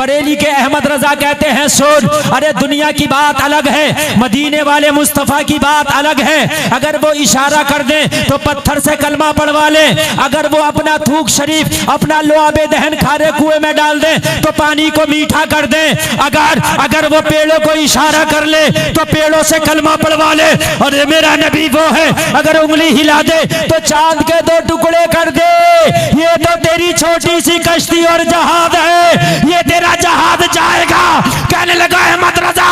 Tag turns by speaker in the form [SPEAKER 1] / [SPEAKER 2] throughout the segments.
[SPEAKER 1] बरेली के अहमद रजा कहते हैं सुन, अरे दुनिया की बात अलग है, मदीने वाले मुस्तफा की बात अलग है। अगर वो इशारा कर दे तो पत्थर से कलमा पढ़वा ले, अगर वो अपना थूक शरीफ अपना लोआबे दहन खारे कुएं में डाल दे तो पानी को मीठा कर दे, अगर वो पेड़ों को इशारा कर ले तो पेड़ों से कलमा पढ़वा ले। और मेरा नबी वो है अगर उंगली हिला दे तो चांद के 2 टुकड़े कर दे। ये तो तेरी छोटी सी कश्ती और जहाज है, ये तेरा जहाज जाएगा। कहने लगा अहमद रजा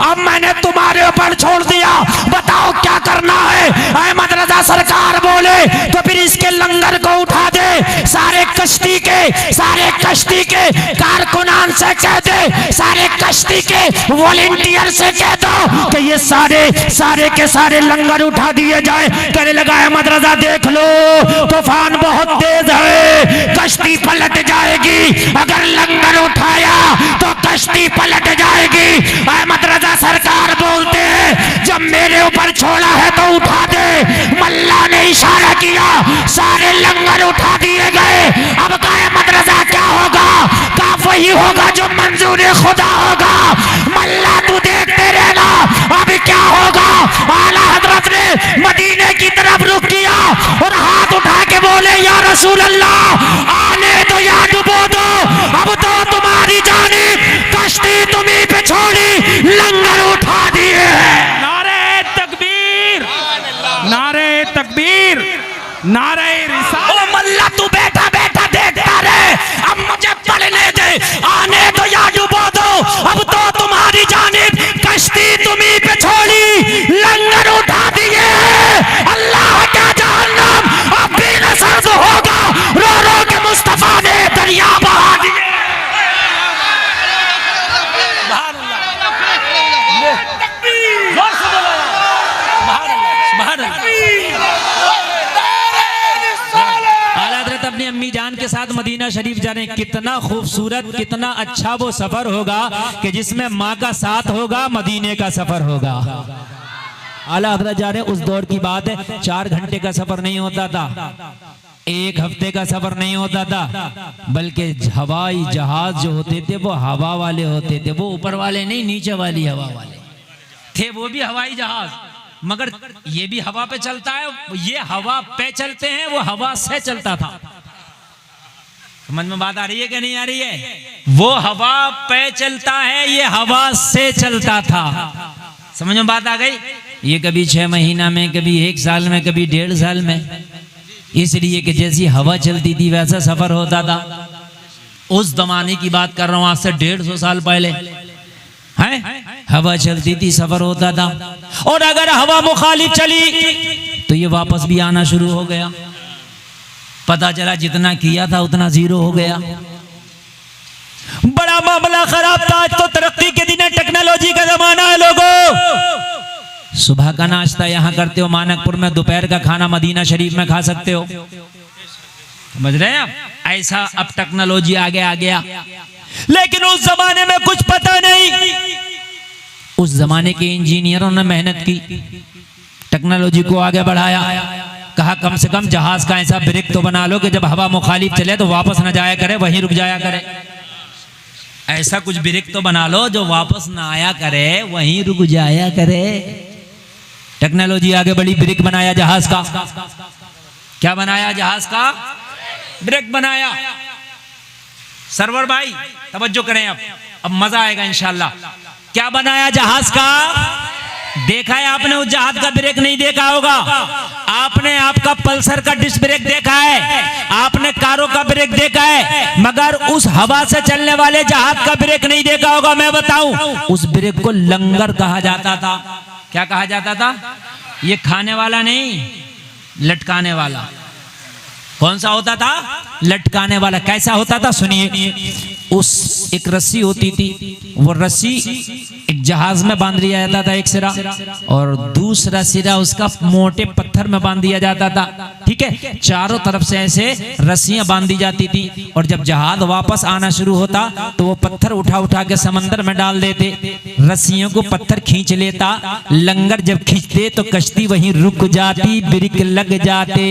[SPEAKER 1] अब मैंने तुम्हारे ऊपर छोड़ दिया, बताओ क्या करना है। अहमद रजा सरकार बोले तो फिर इसके लंगर को उठा दे, सारे कश्ती के कारकुनान से कह दे, सारे कश्ती के वॉलंटियर से कह दो कि ये सारे के सारे लंगर उठा दिए जाए। कहने लगा अहमद रजा देख लो तूफान बहुत तेज है, कश्ती पलट जाएगी, अगर लंगर उठाया तो कश्ती पलट जाएगी। अहमद रजा सरकार बोलते हैं जब मेरे ऊपर छोड़ा है तो उठा दे। मल्ला ने इशारा किया, सारे लंगर उठा दिए गए। अब अहमद रजा क्या होगा, का वही होगा जो मंजूर खुदा होगा। मल्ला तू देखते रहना अब क्या होगा। आला हजरत ने मदीने की तरफ रुख किया और हाथ उठा के बोले या रसूल अल्लाह आने दो या डुबो दो, अब तो तुम्हारी जानिब कश्ती तुम्ही पे छोड़ी, लंगर उठा दिए।
[SPEAKER 2] नारे तकबीर, नारे तकबीर, नारे रिसालत।
[SPEAKER 1] ओ मल्ला तू बैठा बैठा देखता रहे, अब मुझे पढ़ने दे। आने दो या डुबो दो, अब तो तुम्हारी जानिब कश्ती तुम्ही पे छोड़ी, लंगर उठा दिए। अल्लाह का जहन्नम अब भी न सर्द होगा, रो रो के मुस्तफा ने दरिया बहा दिए। अपनी अम्मी जान के साथ मदीना शरीफ जाने, कितना खूबसूरत कितना अच्छा वो सफर होगा कि जिसमें माँ का साथ होगा, मदीने का सफर होगा। आला हज़रत जा रहे, उस दौर की बात है 4 घंटे का सफर नहीं होता था, 1 हफ्ते का सफर नहीं होता था, बल्कि हवाई जहाज जो होते थे वो हवा वाले होते थे, वो ऊपर वाले नहीं नीचे वाली हवा वाले थे। वो भी हवाई जहाज, मगर ये भी हवा पे चलता है, ये हवा पे चलते हैं, वो हवा से चलता था। समझ में बात आ रही है कि नहीं आ रही है। वो हवा पे चलता है, ये हवा से चलता था। समझ में बात आ गई। ये कभी 6 महीना में, कभी 1 साल में, कभी 1.5 साल में, इसलिए कि जैसी हवा चलती थी वैसा सफर होता था। उस जमाने की बात कर रहा हूं, आज से 150 साल पहले है हवा चलती थी, सफर होता था। और अगर हवा मुखालिफ चली तो ये वापस भी आना शुरू हो गया। पता चला जितना किया था उतना 0 हो गया। बड़ा मामला खराब था। आज तो तरक्की के दिन है, टेक्नोलॉजी का जमाना है। लोगों सुबह का नाश्ता यहाँ करते हो मानकपुर में, दोपहर का खाना मदीना शरीफ में खा सकते हो। समझ रहे हैं आप? ऐसा अब टेक्नोलॉजी आगे आ गया। लेकिन उस जमाने में कुछ पता नहीं। उस जमाने के इंजीनियरों ने मेहनत की, टेक्नोलॉजी को आगे बढ़ाया। कहा कम से कम जहाज का ऐसा ब्रेक तो बना लो कि जब हवा मुखालिफ चले तो वापस न जाया करे, वहीं रुक जाया करे। ऐसा कुछ ब्रेक तो बना लो जो वापस ना आया करे, वहीं रुक जाया करे। टेक्नोलॉजी आगे बढ़ी, ब्रेक बनाया जहाज का। क्या बनाया? जहाज का ब्रेक बनाया। सरवर भाई तवज्जो करें, अब मजा आएगा इंशाल्लाह। क्या बनाया? जहाज का। देखा है आपने उस जहाज का ब्रेक? नहीं देखा होगा आपने। आपका पल्सर का डिस्क ब्रेक देखा है, आपने कारों का ब्रेक देखा है, मगर उस हवा से चलने वाले जहाज का ब्रेक नहीं देखा होगा। मैं बताऊं, उस ब्रेक को लंगर कहा जाता था। क्या कहा जाता था? ये खाने वाला नहीं, लटकाने वाला। कौन सा होता था? लटकाने वाला। कैसा होता था? सुनिए, उस एक रस्सी होती थी, वो रस्सी एक जहाज में बांध दिया जाता था एक सिरा, और दूसरा सिरा उसका मोटे पत्थर में बांध दिया जाता था। ठीक है, चारों तरफ से ऐसे रस्सियां बांध दी जाती थी, और जब जहाज वापस आना शुरू होता तो वो पत्थर उठा उठा के समंदर में डाल देते। रस्सियों को पत्थर खींच लेता, लंगर जब खींचते तो कश्ती वहीं रुक जाती, ब्रेक लग जाते।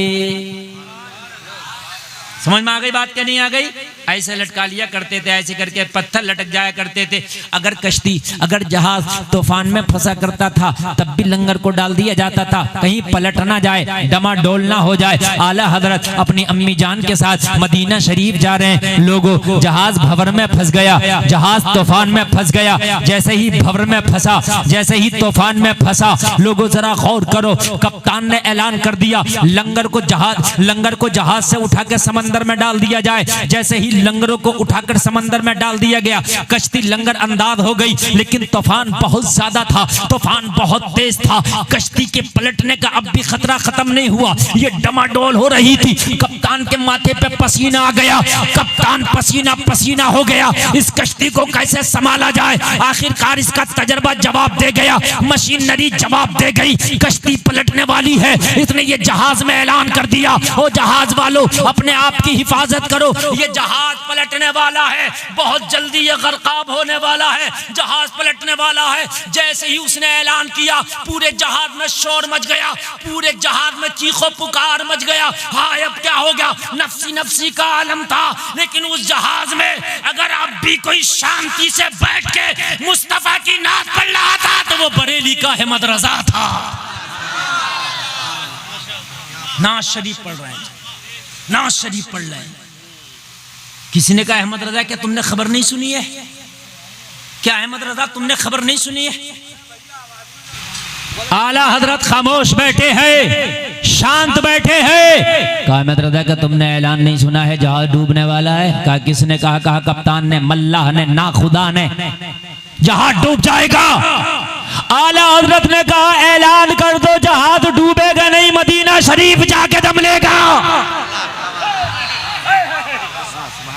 [SPEAKER 1] समझ में आ गई बात? क्या नहीं आ गई? ऐसे लटका लिया करते थे, ऐसे करके पत्थर लटक जाया करते थे। अगर कश्ती, अगर जहाज तूफान में फंसा करता था तब भी लंगर को डाल दिया जाता था, कहीं पलट ना जाए, डमाडोल ना हो जाए। आला हजरत अपनी अम्मी जान के साथ मदीना शरीफ जा रहे हैं। लोगों, जहाज भंवर में फंस गया, जहाज तूफान में फंस गया। जैसे ही भंवर में फंसा, जैसे ही तूफान में फंसा, लोगों जरा गौर करो, कप्तान ने ऐलान कर दिया लंगर को जहाज से उठा के समंदर में डाल दिया जाए। जैसे ही लंगरों को उठाकर समंदर में डाल दिया गया, कश्ती लंगर अंदाज हो गई, लेकिन तूफान बहुत ज्यादा था, तूफान बहुत तेज था। कश्ती के पलटने का अब भी खतरा खत्म नहीं हुआ, ये डमाडोल हो रही थी। कप्तान के माथे पे पसीना आ गया, कप्तान पसीना पसीना हो गया। इस कश्ती को कैसे संभाला जाए? आखिरकार इसका तजर्बा जवाब दे गया, मशीनरी जवाब दे गई, कश्ती पलटने वाली है। इसने ये जहाज में ऐलान कर दिया, ओ जहाज वालों अपने आप की हिफाजत करो, ये जहाज पलटने वाला है, बहुत जल्दी ये गर्काब होने वाला है, जहाज पलटने वाला है। जैसे ही उसने ऐलान किया, पूरे जहाज में शोर मच गया, पूरे जहाज में चीखो पुकार मच गया। हाय अब क्या हो गया? नफ्सी नफ्सी का आलम था। लेकिन उस जहाज में अगर अब भी कोई शांति से बैठ के मुस्तफा की नात पढ़ रहा था तो वो बरेली का अहमद रजा था। नाज शरीफ पढ़ रहे हैं, नाज शरीफ पढ़ रहे हैं। किसी ने कहा अहमद रजा क्या तुमने खबर नहीं सुनी है? क्या अहमद रजा तुमने खबर नहीं सुनी है? आला हजरत खामोश बैठे हैं, शांत बैठे हैं। कहा अहमद रजा का तुमने ऐलान नहीं सुना है जहाज डूबने वाला है? कहा किसने कहा? कहा कप्तान ने, मल्लाह ने, ना खुदा ने, जहाज डूब जाएगा। आला हजरत ने कहा ऐलान कर दो जहाज डूबेगा नहीं, मदीना शरीफ जाके दम लेगा।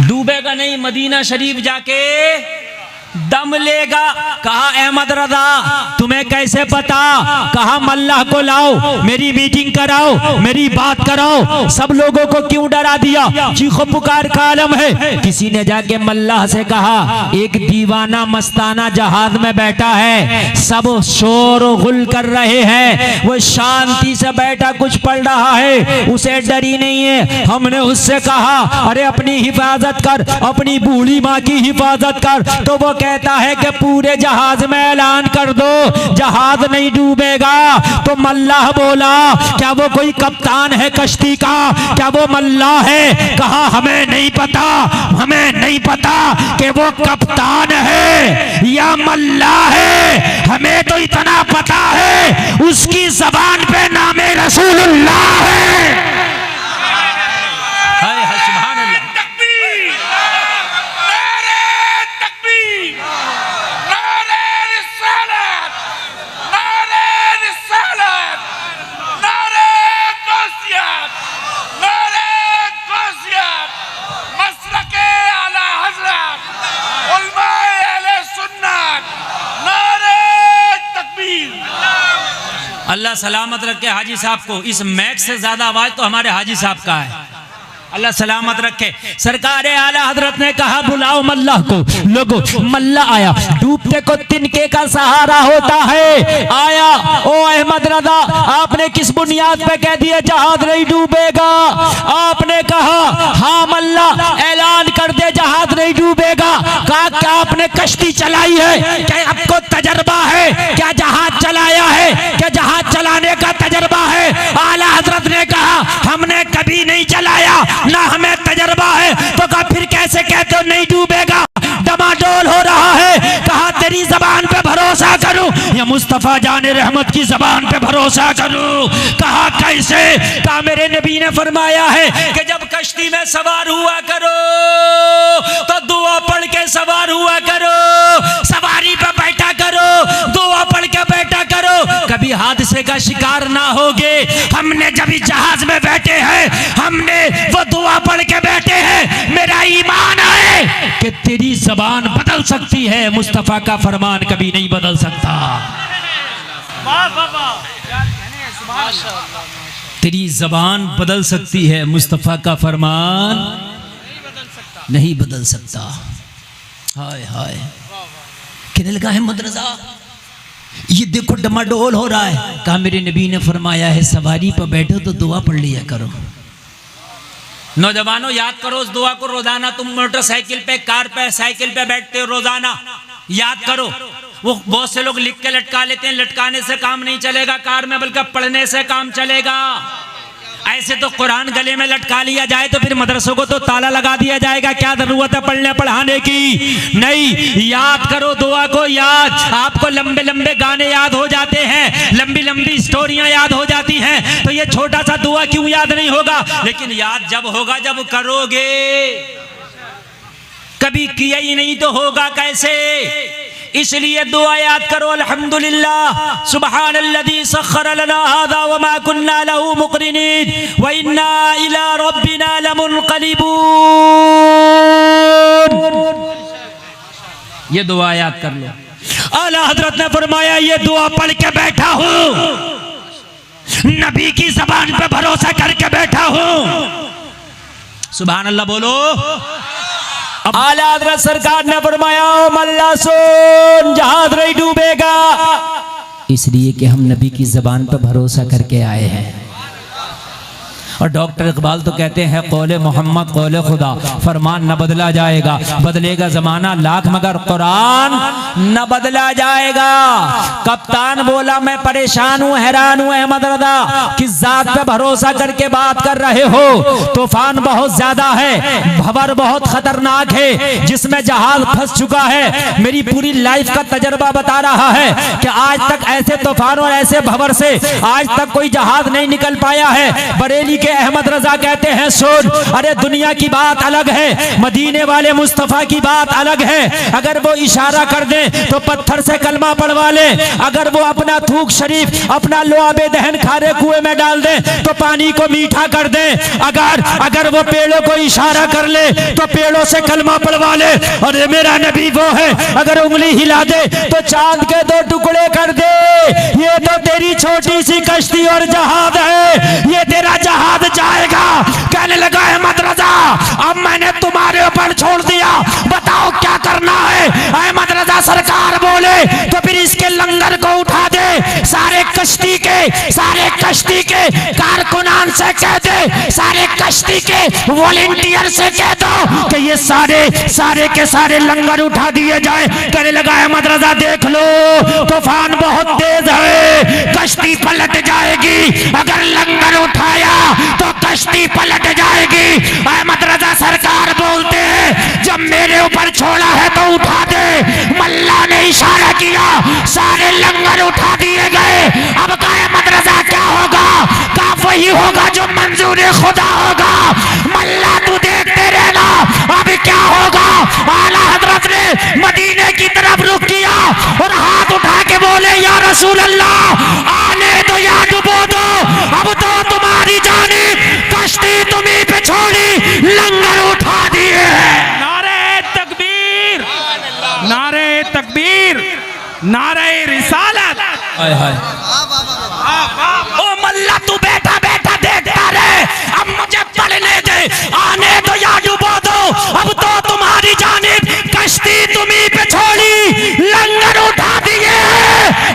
[SPEAKER 1] डूबेगा नहीं, मदीना शरीफ जाके दम लेगा। कहा अहमद रजा तुम्हें कैसे पता? कहा मल्लाह को लाओ, मेरी मीटिंग कराओ, मेरी बात कराओ। सब लोगों को क्यों डरा दिया? चीखो पुकार का आलम है। किसी ने जाके मल्लाह से कहा एक दीवाना मस्ताना जहाज में बैठा है, सब शोर गुल कर रहे हैं, वो शांति से बैठा कुछ पढ़ रहा है, उसे डर ही नहीं है। हमने उससे कहा अरे अपनी हिफाजत कर, अपनी बूढ़ी माँ की हिफाजत कर, तो वो कहता है कि पूरे जहाज में ऐलान कर दो जहाज नहीं डूबेगा। तो मल्लाह बोला क्या वो कोई कप्तान है कश्ती का? क्या वो मल्लाह है? कहा हमें नहीं पता, हमें नहीं पता कि वो कप्तान है या मल्लाह है, हमें तो इतना पता है उसकी जबान पे नामे रसूलुल्लाह है। अल्लाह सलामत रखे हाजी साहब को। इस मैक से ज्यादा आवाज तो हमारे हाजी साहब का है, अल्लाह सलामत रखे। सरकार आला हजरत ने कहा बुलाओ मल्लाह को। लोगों, मल्लाह आया। डूबते को तिनके का सहारा होता है। आया, ओ अहमद रजा आपने किस बुनियाद पे कह दिया जहाज नहीं डूबेगा? आपने कहा हाँ मल्लाह ऐलान कर दे जहाज नहीं डूबेगा। कहा क्या आपने कश्ती चलाई है? क्या आपको तजर्बा है? क्या जहाज चलाया है? क्या जहाज चलाने का तजर्बा है? आला हजरत ने कहा हमने कभी नहीं चलाया, ना हमें तजर्बा है। तो कहा फिर कैसे कहते हो नहीं डूबेगा? डमाडोल हो रहा है। कहा तेरी जबान पे भरोसा करूं या मुस्तफा जाने रहमत की जबान पे भरोसा करूं? कहा कैसे? कहा मेरे नबी ने फरमाया है कि जब कश्ती में सवार हुआ करो तो दुआ पढ़ के सवार हुआ करो, सवारी पे बैठा करो, दुआ पढ़ के बैठा करो, कभी हादसे का शिकार ना होगे। हमने जब इस जहाज में बैठे हैं हमने वो दुआ पढ़ के बैठे हैं। मेरा ईमान है कि तेरी जबान बदल सकती है, मुस्तफा का फरमान कभी नहीं बदल सकता। तेरी जबान बदल सकती है, मुस्तफा का फरमान नहीं बदल सकता। हाय हाय, कहने लगा अहमद रजा ये देखो डमाडोल हो रहा है। कहा मेरे नबी ने फरमाया है सवारी पर बैठो तो दुआ पढ़ लिया करो। नौजवानों याद करो उस दुआ को रोजाना। तुम मोटरसाइकिल पे, कार पे, साइकिल पे बैठते हो रोजाना, याद करो। वो बहुत से लोग लिख के लटका लेते हैं, लटकाने से काम नहीं चलेगा कार में, बल्कि पढ़ने से काम चलेगा। ऐसे तो कुरान गले में लटका लिया जाए तो फिर मदरसों को तो ताला लगा दिया जाएगा, क्या जरूरत है पढ़ने पढ़ाने की। नहीं, याद करो दुआ को। याद, आपको लंबे लंबे गाने याद हो जाते हैं, लंबी लंबी स्टोरियां याद हो जाती हैं, तो ये छोटा सा दुआ क्यों याद नहीं होगा। लेकिन याद जब होगा जब करोगे, कभी किया ही नहीं तो होगा कैसे। इसलिए दुआ याद करो। अल्हम्दुलिल्लाह सुब्हानल्लज़ी सख्खर लना हाज़ा व मा कुन्ना लहू मुक़रिनीन व इन्ना इला रब्बिना लमुनक़लिबून। ये दुआ याद कर लो। आला हजरत ने फरमाया ये दुआ पढ़ के बैठा हूं, नबी की ज़बान पे भरोसा करके बैठा हूं। सुभान अल्लाह बोलो। आला हज़रत सरकार ने फरमाया मल्ला सुन, जहाज नहीं डूबेगा, इसलिए कि हम नबी की ज़बान पर भरोसा करके आए हैं। और डॉक्टर इकबाल तो कहते हैं कौले मोहम्मद कौले खुदा, फरमान न बदला जाएगा, बदलेगा जमाना लाख मगर कुरान न बदला जाएगा। कप्तान बोला मैं परेशान हूँ, हैरान हूँ अहमद रजा, किस जात पे भरोसा करके बात कर रहे हो। तूफान बहुत ज्यादा है, भंवर बहुत खतरनाक है, जिसमें जहाज फंस चुका है। मेरी पूरी लाइफ का तजर्बा बता रहा है कि आज तक ऐसे तूफान और ऐसे भंवर से आज तक कोई जहाज नहीं निकल पाया है। बरेली के अहमद रजा कहते हैं सुन, अरे दुनिया की बात अलग है, मदीने वाले मुस्तफा की बात अलग है। अगर वो इशारा कर दे तो पत्थर से कलमा पढ़वा ले, अगर वो अपना थूक शरीफ, अपना लुआबे दहन खारे कुएं में डाल दे तो पानी को मीठा कर दे। अगर वो पेड़ों को इशारा कर ले तो पेड़ों से कलमा पढ़वा ले। अरे मेरा नबी वो है, अगर उंगली हिला दे तो चांद के 2 टुकड़े कर दे। ये तो तेरी छोटी सी कश्ती और जहाज है, ये तेरा जहाज जाएगा। कहने लगा अहमद रजा अब मैंने तुम्हारे ऊपर छोड़ दिया, बताओ क्या करना है। अहमद रजा सरकार बोले तो फिर इसके लंगर को उठा दे, सारे कश्ती के कारकुनान से कह दे, सारे कश्ती के वॉलेंटियर से कह दो कि ये सारे के सारे लंगर उठा दिए जाए। कहने लगा अहमद रजा देख लो तूफान बहुत तेज है, कश्ती पलट जाएगी, अगर लंगर उठाया तो कश्ती पलट जाएगी। अहमद रजा सरकार बोलते हैं जब मेरे ऊपर छोड़ा है तो उठा दे। मल्ला ने इशारा किया, सारे लंगर उठा दिए गए। अब का अहमद रजा क्या होगा, का वही होगा जो मंजूर खुदा होगा। मल्ला तू देखते रहना अब क्या होगा। आला हजरत ने मदीने की तरफ रुख किया और हाथ उठा के बोले या रसूल अल्लाह आने दो या डुबो दो, अब तो तुम्हारी जानिब कश्ती तुम्हीं पे छोड़ी, लंगर उठा दिए हैं।
[SPEAKER 2] नारे तकबीर, नारे तकबीर, नारे रिसालत।
[SPEAKER 1] हाय हाय। ओ मल्ला तू बैठा बैठा देखता रहे, अब मुझे पढ़ने दे। आने दो या डुबो दो, अब तो तुम्हारी जानिब कश्ती तुम्हीं पे छोड़ी, लंगर उठा दिए।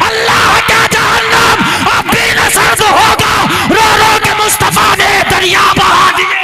[SPEAKER 1] अल्लाह का जहन्नम अब भी न सर्द होगा, रो रो के मुस्तफा ने दरिया बहा दिए।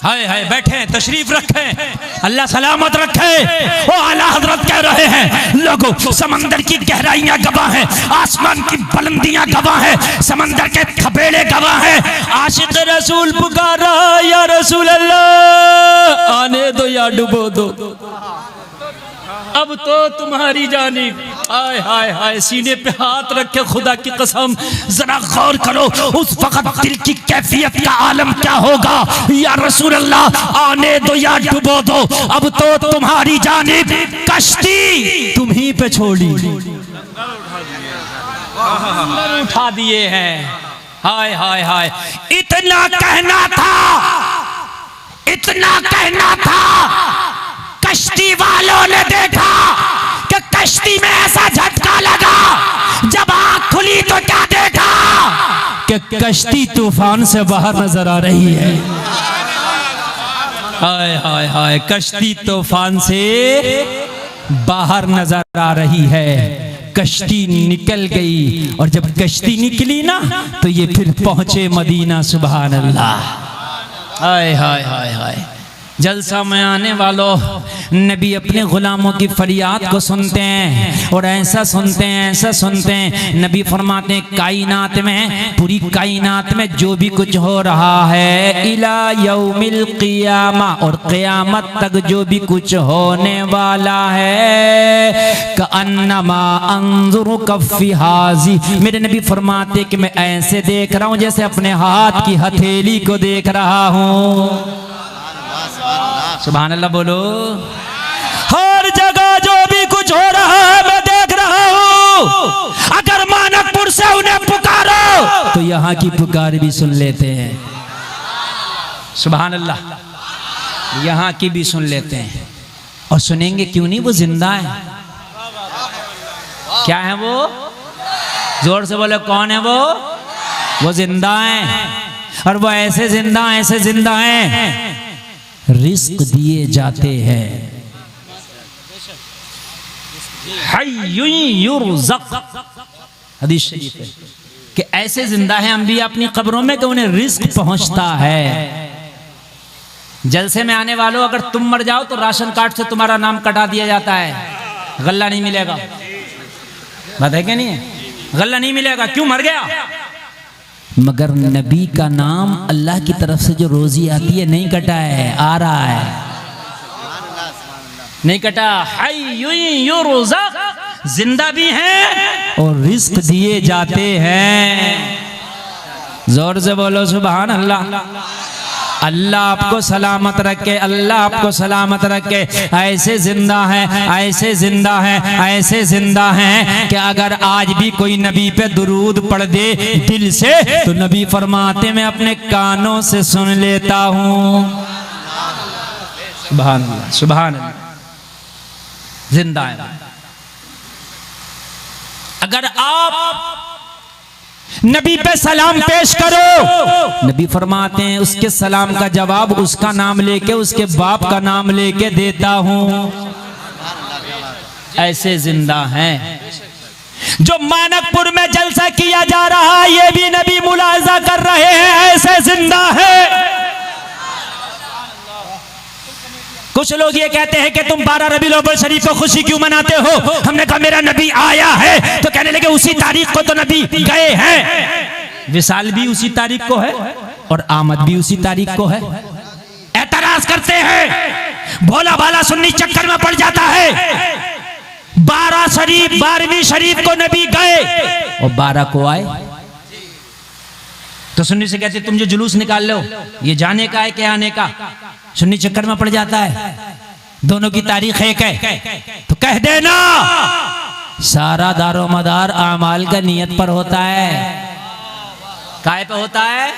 [SPEAKER 1] हाय हाय, बैठे तशरीफ रखें, अल्लाह सलामत रखे। वो आला हजरत कह रहे हैं लोगों समंदर की गहराइयां गवाह हैं, आसमान की बुलंदियां गवाह हैं, समंदर के थपेड़े गवाह हैं। आशिक रसूल पुकारा या रसूल अल्लाह आने दो या डुबो दो, अब तो तुम्हारी जानिब। हाय हाय हाय, सीने पे हाथ रखे, खुदा की कसम जरा गौर करो उस वक्त दिल की कैफियत का आलम क्या होगा। या रसूल अल्लाह आने दो या डुबो दो, अब तो तुम्हारी जानिब कश्ती तुम्हीं पे छोड़ी, उठा दिए हैं। हाय हाय हाय,
[SPEAKER 2] इतना कहना था, कश्ती वालों ने देखा कि कश्ती में ऐसा झटका लगा, जब आंख खुली तो क्या देखा
[SPEAKER 1] कि कश्ती तूफान से बाहर नजर आ रही है। हाय हाय हाय, कश्ती तूफान से बाहर नजर आ रही है। कश्ती निकल गई और जब कश्ती निकली ना तो ये फिर पहुंचे मदीना। सुभान अल्लाह। हाय हाय हाय हाय, जलसा में आने वालों, नबी अपने गुलामों की फरियाद को सुनते हैं और ऐसा सुनते हैं। नबी फरमाते हैं कायनात में, पूरी कायनात में जो भी कुछ हो रहा है, इला यौमिल क़ियामा, और क़यामत तक जो भी कुछ होने वाला है, कअन्नमा अंजुरु कफ़्फ़ी हाज़ी, मेरे नबी फरमाते कि मैं ऐसे देख रहा हूँ जैसे अपने हाथ की हथेली को देख रहा हूँ। सुभान अल्लाह बोलो। हर जगह जो भी कुछ हो रहा है मैं देख रहा हूँ। अगर मानकपुर से उन्हें पुकारो तो यहाँ की पुकार भी सुन लेते हैं। सुभान अल्लाह, यहाँ की भी सुन लेते हैं। और सुनेंगे क्यों नहीं, वो जिंदा है। क्या है वो? जोर से बोले, कौन है वो जिंदा है। और वो ऐसे जिंदा हैं रिस्क दिए जाते हैं। हय्युन युरज़क़, हदीस शरीफ है कि ऐसे जिंदा है अंबिया अपनी कब्रों में कि उन्हें रिस्क पहुंचता है। जलसे में आने वालों, अगर तुम मर जाओ तो राशन कार्ड से तुम्हारा नाम कटा दिया जाता है, गल्ला नहीं मिलेगा। बात है क्या नहीं है? गल्ला नहीं मिलेगा। क्यों? मर गया। मगर नबी का नाम अल्लाह की तरफ से जो रोजी आती है नहीं कटा है, आ रहा है, नहीं कटा। हय्युन युरज़क़, जिंदा भी हैं और रिस्क दिए जाते हैं। जोर से बोलो सुभान अल्लाह। अल्लाह आपको सलामत रखे, अल्लाह आपको सलामत रखे। ऐसे जिंदा हैं कि अगर आज भी कोई नबी पे दुरूद पढ़ दे दिल से तो नबी फरमाते मैं अपने कानों से सुन लेता हूँ। सुभान अल्लाह, सुभान अल्लाह, जिंदा है। अगर आप नबी पे सलाम पेश करो, नबी फरमाते हैं उसके सलाम का जवाब उसका नाम लेके, उसके बाप का नाम लेके देता हूं। ऐसे जिंदा हैं। जो मानकपुर में जलसा किया जा रहा है ये भी नबी मुलाजा कर रहे हैं, ऐसे जिंदा है। कुछ लोग ये कहते हैं कि तुम 12 रबीउल अव्वल शरीफ को खुशी क्यों मनाते हो? हमने कहा मेरा नबी आया है, तो कहने लगे उसी तारीख को तो नबी गए हैं। विसाल भी उसी तारीख को है और आमद भी उसी तारीख को है। एतराज करते हैं, भोला भाला सुन्नी चक्कर में पड़ जाता है। 12वीं शरीफ को नबी गए और 12 को आए, तो सुन्नी से कहते तुम जो जुलूस निकाल लो ये जाने का है क्या आने का? सुन्नी चक्कर में पड़ जाता है, दोनों की तारीख एक है। तो कह देना सारा दारो मदार आमाल का नियत पर होता है। काहे पे होता है?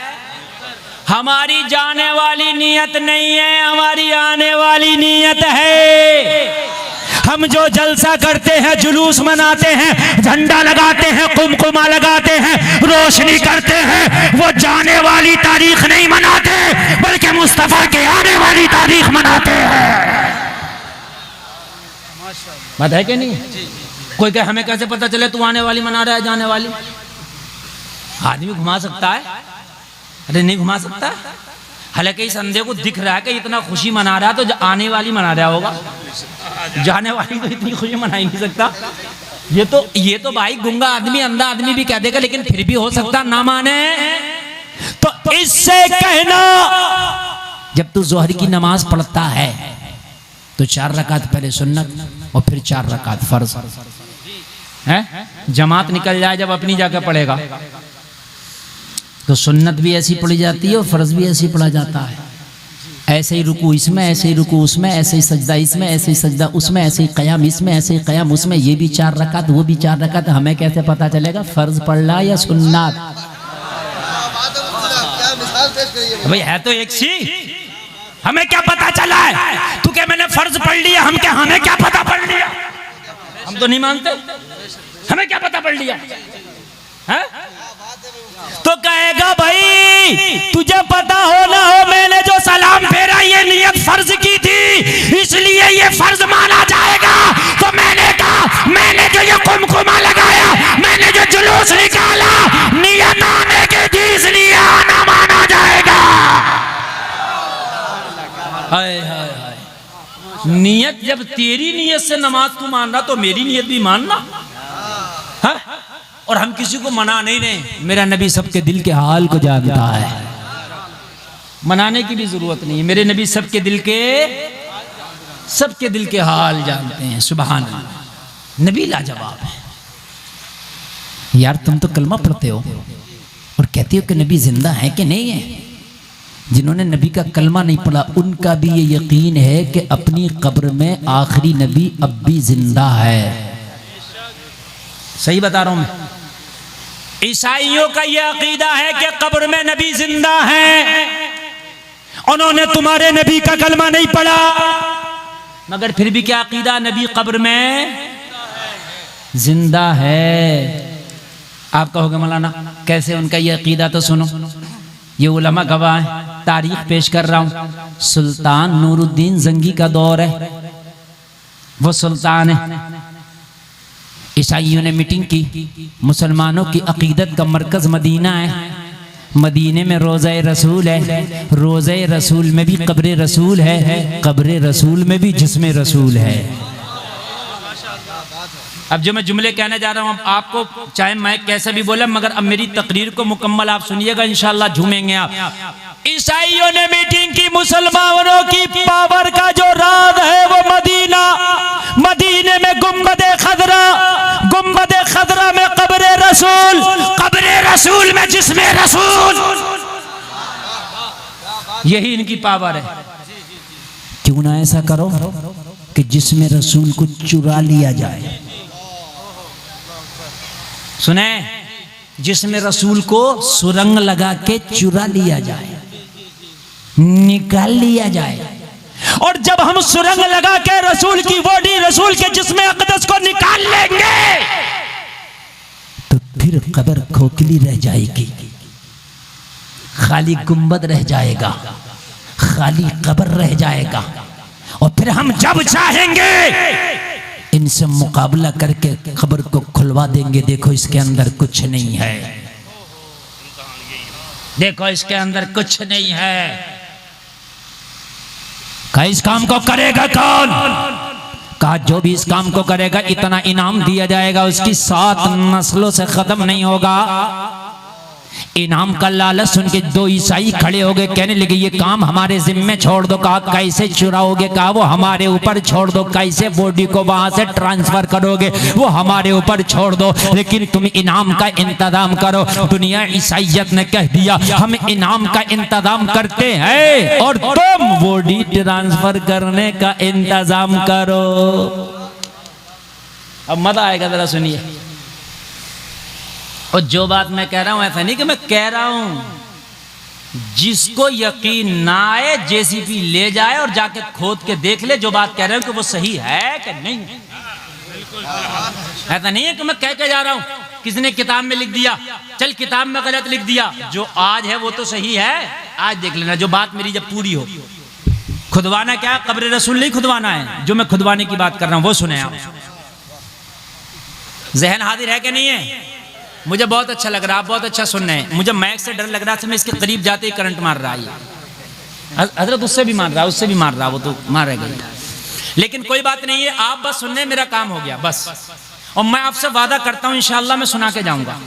[SPEAKER 1] हमारी जाने वाली नियत नहीं है, हमारी आने वाली नियत है। हम जो जलसा करते हैं, जुलूस मनाते हैं, झंडा लगाते हैं, कुमकुमा लगाते हैं, रोशनी करते हैं, वो जाने वाली तारीख नहीं मनाते बल्कि मुस्तफा के आने वाली तारीख मनाते हैं। बात है कि नहीं? कोई कहे हमें कैसे पता चले तू आने वाली मना रहा है जाने वाली? आदमी घुमा सकता है? अरे नहीं घुमा सकता। हालांकि इस अंधे को दिख रहा है कि इतना खुशी मना रहा है तो आने वाली मना रहा होगा, जाने वाली तो इतनी खुशी मना ही नहीं सकता। ये तो भाई गुंगा आदमी, अंधा आदमी भी कह देगा, लेकिन फिर भी हो सकता ना माने। तो इससे कहना जब तू जोहर की नमाज पढ़ता है तो 4 रकात पहले सुन्नत और फिर 4 रकात फर्ज है। जमात निकल जाए जब अपनी जाकर पढ़ेगा तो सुन्नत भी ऐसी पढ़ी जाती है और फर्ज भी ऐसी पढ़ा जाता है। ऐसे ही रुकू इसमें, ऐसे ही रुकू उसमें, ऐसे ही सजदा इसमें, ऐसे ही सजदा उसमें, ऐसे ही कयाम इसमें, ऐसे ही कयाम उसमें। ये भी 4 रकात, वो भी 4 रकात। हमें कैसे पता चलेगा फर्ज पढ़ रहा या सुन्नत? भाई है तो एक सी।
[SPEAKER 2] हमें क्या पता चला है? तू क्या मैंने फर्ज पढ़ लिया, हम क्या, हमें क्या पता पढ़ लिया?
[SPEAKER 1] हम तो नहीं मानते,
[SPEAKER 2] हमें क्या पता पढ़ लिया है?
[SPEAKER 1] तो कहेगा भाई तुझे पता हो ना हो,
[SPEAKER 2] मैंने जो सलाम फेरा ये नियत फर्ज की थी, इसलिए ये फर्ज माना जाएगा। तो मैंने कहा, मैंने जो ये कुमकुमा लगाया, मैंने जो जुलूस निकाला, नियत आने की थी, इसलिए आना माना जाएगा।
[SPEAKER 1] हाय हाय हाय, नियत जब तेरी नियत से नमाज तू मान रहा तो मेरी नियत भी मानना। हाँ? और हम किसी को मना नहीं रहे, मेरा नबी सबके दिल के हाल को जानता है, मनाने की भी जरूरत नहीं है। मेरे नबी सबके दिल के हाल जानते हैं। सुभान अल्लाह, नबी लाजवाब है यार। तुम तो कलमा पढ़ते हो और कहते हो कि नबी जिंदा है कि नहीं है। जिन्होंने नबी का कलमा नहीं पढ़ा उनका भी ये यकीन है कि अपनी कब्र में आखिरी नबी अब भी जिंदा है। सही बता रहा हूं मैं। ईसाइयों का यह अकीदा है कि कब्र में नबी जिंदा है। उन्होंने तुम्हारे नबी का कलमा नहीं पढ़ा, मगर फिर भी क्या अकीदा, नबी कब्र में जिंदा है। आप कहोगे मौलाना कैसे उनका यह अकीदा, तो सुनो, ये उलमा गवाह है, तारीख पेश कर रहा हूं। सुल्तान नूरुद्दीन जंगी का दौर है, वो सुल्तान है। ईसाइयों ने मीटिंग की, मुसलमानों की अकीदत का मरकज मदीना है, मदीने में रोज़े रसूल है, रोज़े रसूल में भी कब्र रसूल है, कब्र रसूल में भी जिस्म रसूल है। अब जो मैं जुमले कहने जा रहा हूं, आपको चाहे मैं कैसे भी बोला, मगर अब मेरी तकरीर को मुकम्मल आप सुनिएगा, इंशाअल्लाह झूमेंगे आप। ईसाइयों ने मीटिंग की, मुसलमानों की पावर का जो राज है वो मदीना, मदीने में गुम्बदे खदरा, गुम्बदे खदरा में कब्र रसूल,
[SPEAKER 2] कब्र रसूल में जिस्म रसूल,
[SPEAKER 1] यही इनकी पावर है।
[SPEAKER 3] क्यों ना ऐसा करो कि जिस्म रसूल को चुरा लिया जाए।
[SPEAKER 1] सुने, जिस्म रसूल को सुरंग लगा के चुरा लिया जाए,
[SPEAKER 3] निकाल लिया जाए।
[SPEAKER 2] और जब हम सुरंग लगा के रसूल की बॉडी, रसूल के जिस्म अक़दस को निकाल लेंगे,
[SPEAKER 3] तो फिर कब्र खोखली रह जाएगी, खाली गुंबद रह जाएगा, खाली कब्र रह जाएगा।
[SPEAKER 2] और फिर हम जब चाहेंगे
[SPEAKER 3] इनसे मुकाबला करके कब्र को खुलवा देंगे। देखो इसके अंदर कुछ नहीं है,
[SPEAKER 1] देखो इसके अंदर कुछ नहीं है।
[SPEAKER 3] कहा इस काम को करेगा कौन? कहा जो भी इस काम को करेगा इतना इनाम दिया जाएगा, उसकी 7 नस्लों से खत्म नहीं होगा। इनाम का लालच सुन के 2 ईसाई खड़े हो गए, कहने लगे ये काम हमारे जिम्मे छोड़ दो। कहा कैसे चुराओगे? कहा वो हमारे ऊपर छोड़ दो। कैसे बॉडी को वहां से ट्रांसफर करोगे? वो हमारे ऊपर छोड़ दो, लेकिन तुम इनाम का इंतजाम करो। दुनिया ईसाइयत ने कह दिया हम इनाम का इंतजाम करते हैं और तुम बॉडी ट्रांसफर करने का इंतजाम करो।
[SPEAKER 1] अब मजा आएगा, जरा सुनिए। और जो बात मैं कह रहा हूं ऐसा नहीं कि मैं कह रहा हूं, जिसको यकीन ना आए जेसीबी ले जाए और जाके खोद के देख ले जो बात कह रहे हो कि वो सही है कि नहीं। ऐसा नहीं है कि मैं कह के जा रहा हूं, किसी ने किताब में लिख दिया, चल किताब में गलत लिख दिया, जो आज है वो तो सही है, आज देख लेना। जो बात मेरी जब पूरी हो, खुदवाना क्या, कब्र रसूल नहीं खुदवाना है। जो मैं खुदवाने की बात कर रहा हूं वो सुने आप। जहन हाजिर है कि नहीं है? मुझे बहुत अच्छा लग रहा है, आप बहुत अच्छा सुन रहे हैं। मुझे मैक से डर लग रहा था, मैं इसके करीब जाते ही करंट मार रहा है। हजरत उससे भी मार रहा, उससे भी मार रहा, वो तो मारेगा। लेकिन कोई बात नहीं है, आप बस सुनने, मेरा काम हो गया बस। और मैं आपसे वादा करता हूं इंशाअल्लाह मैं सुना के जाऊंगा,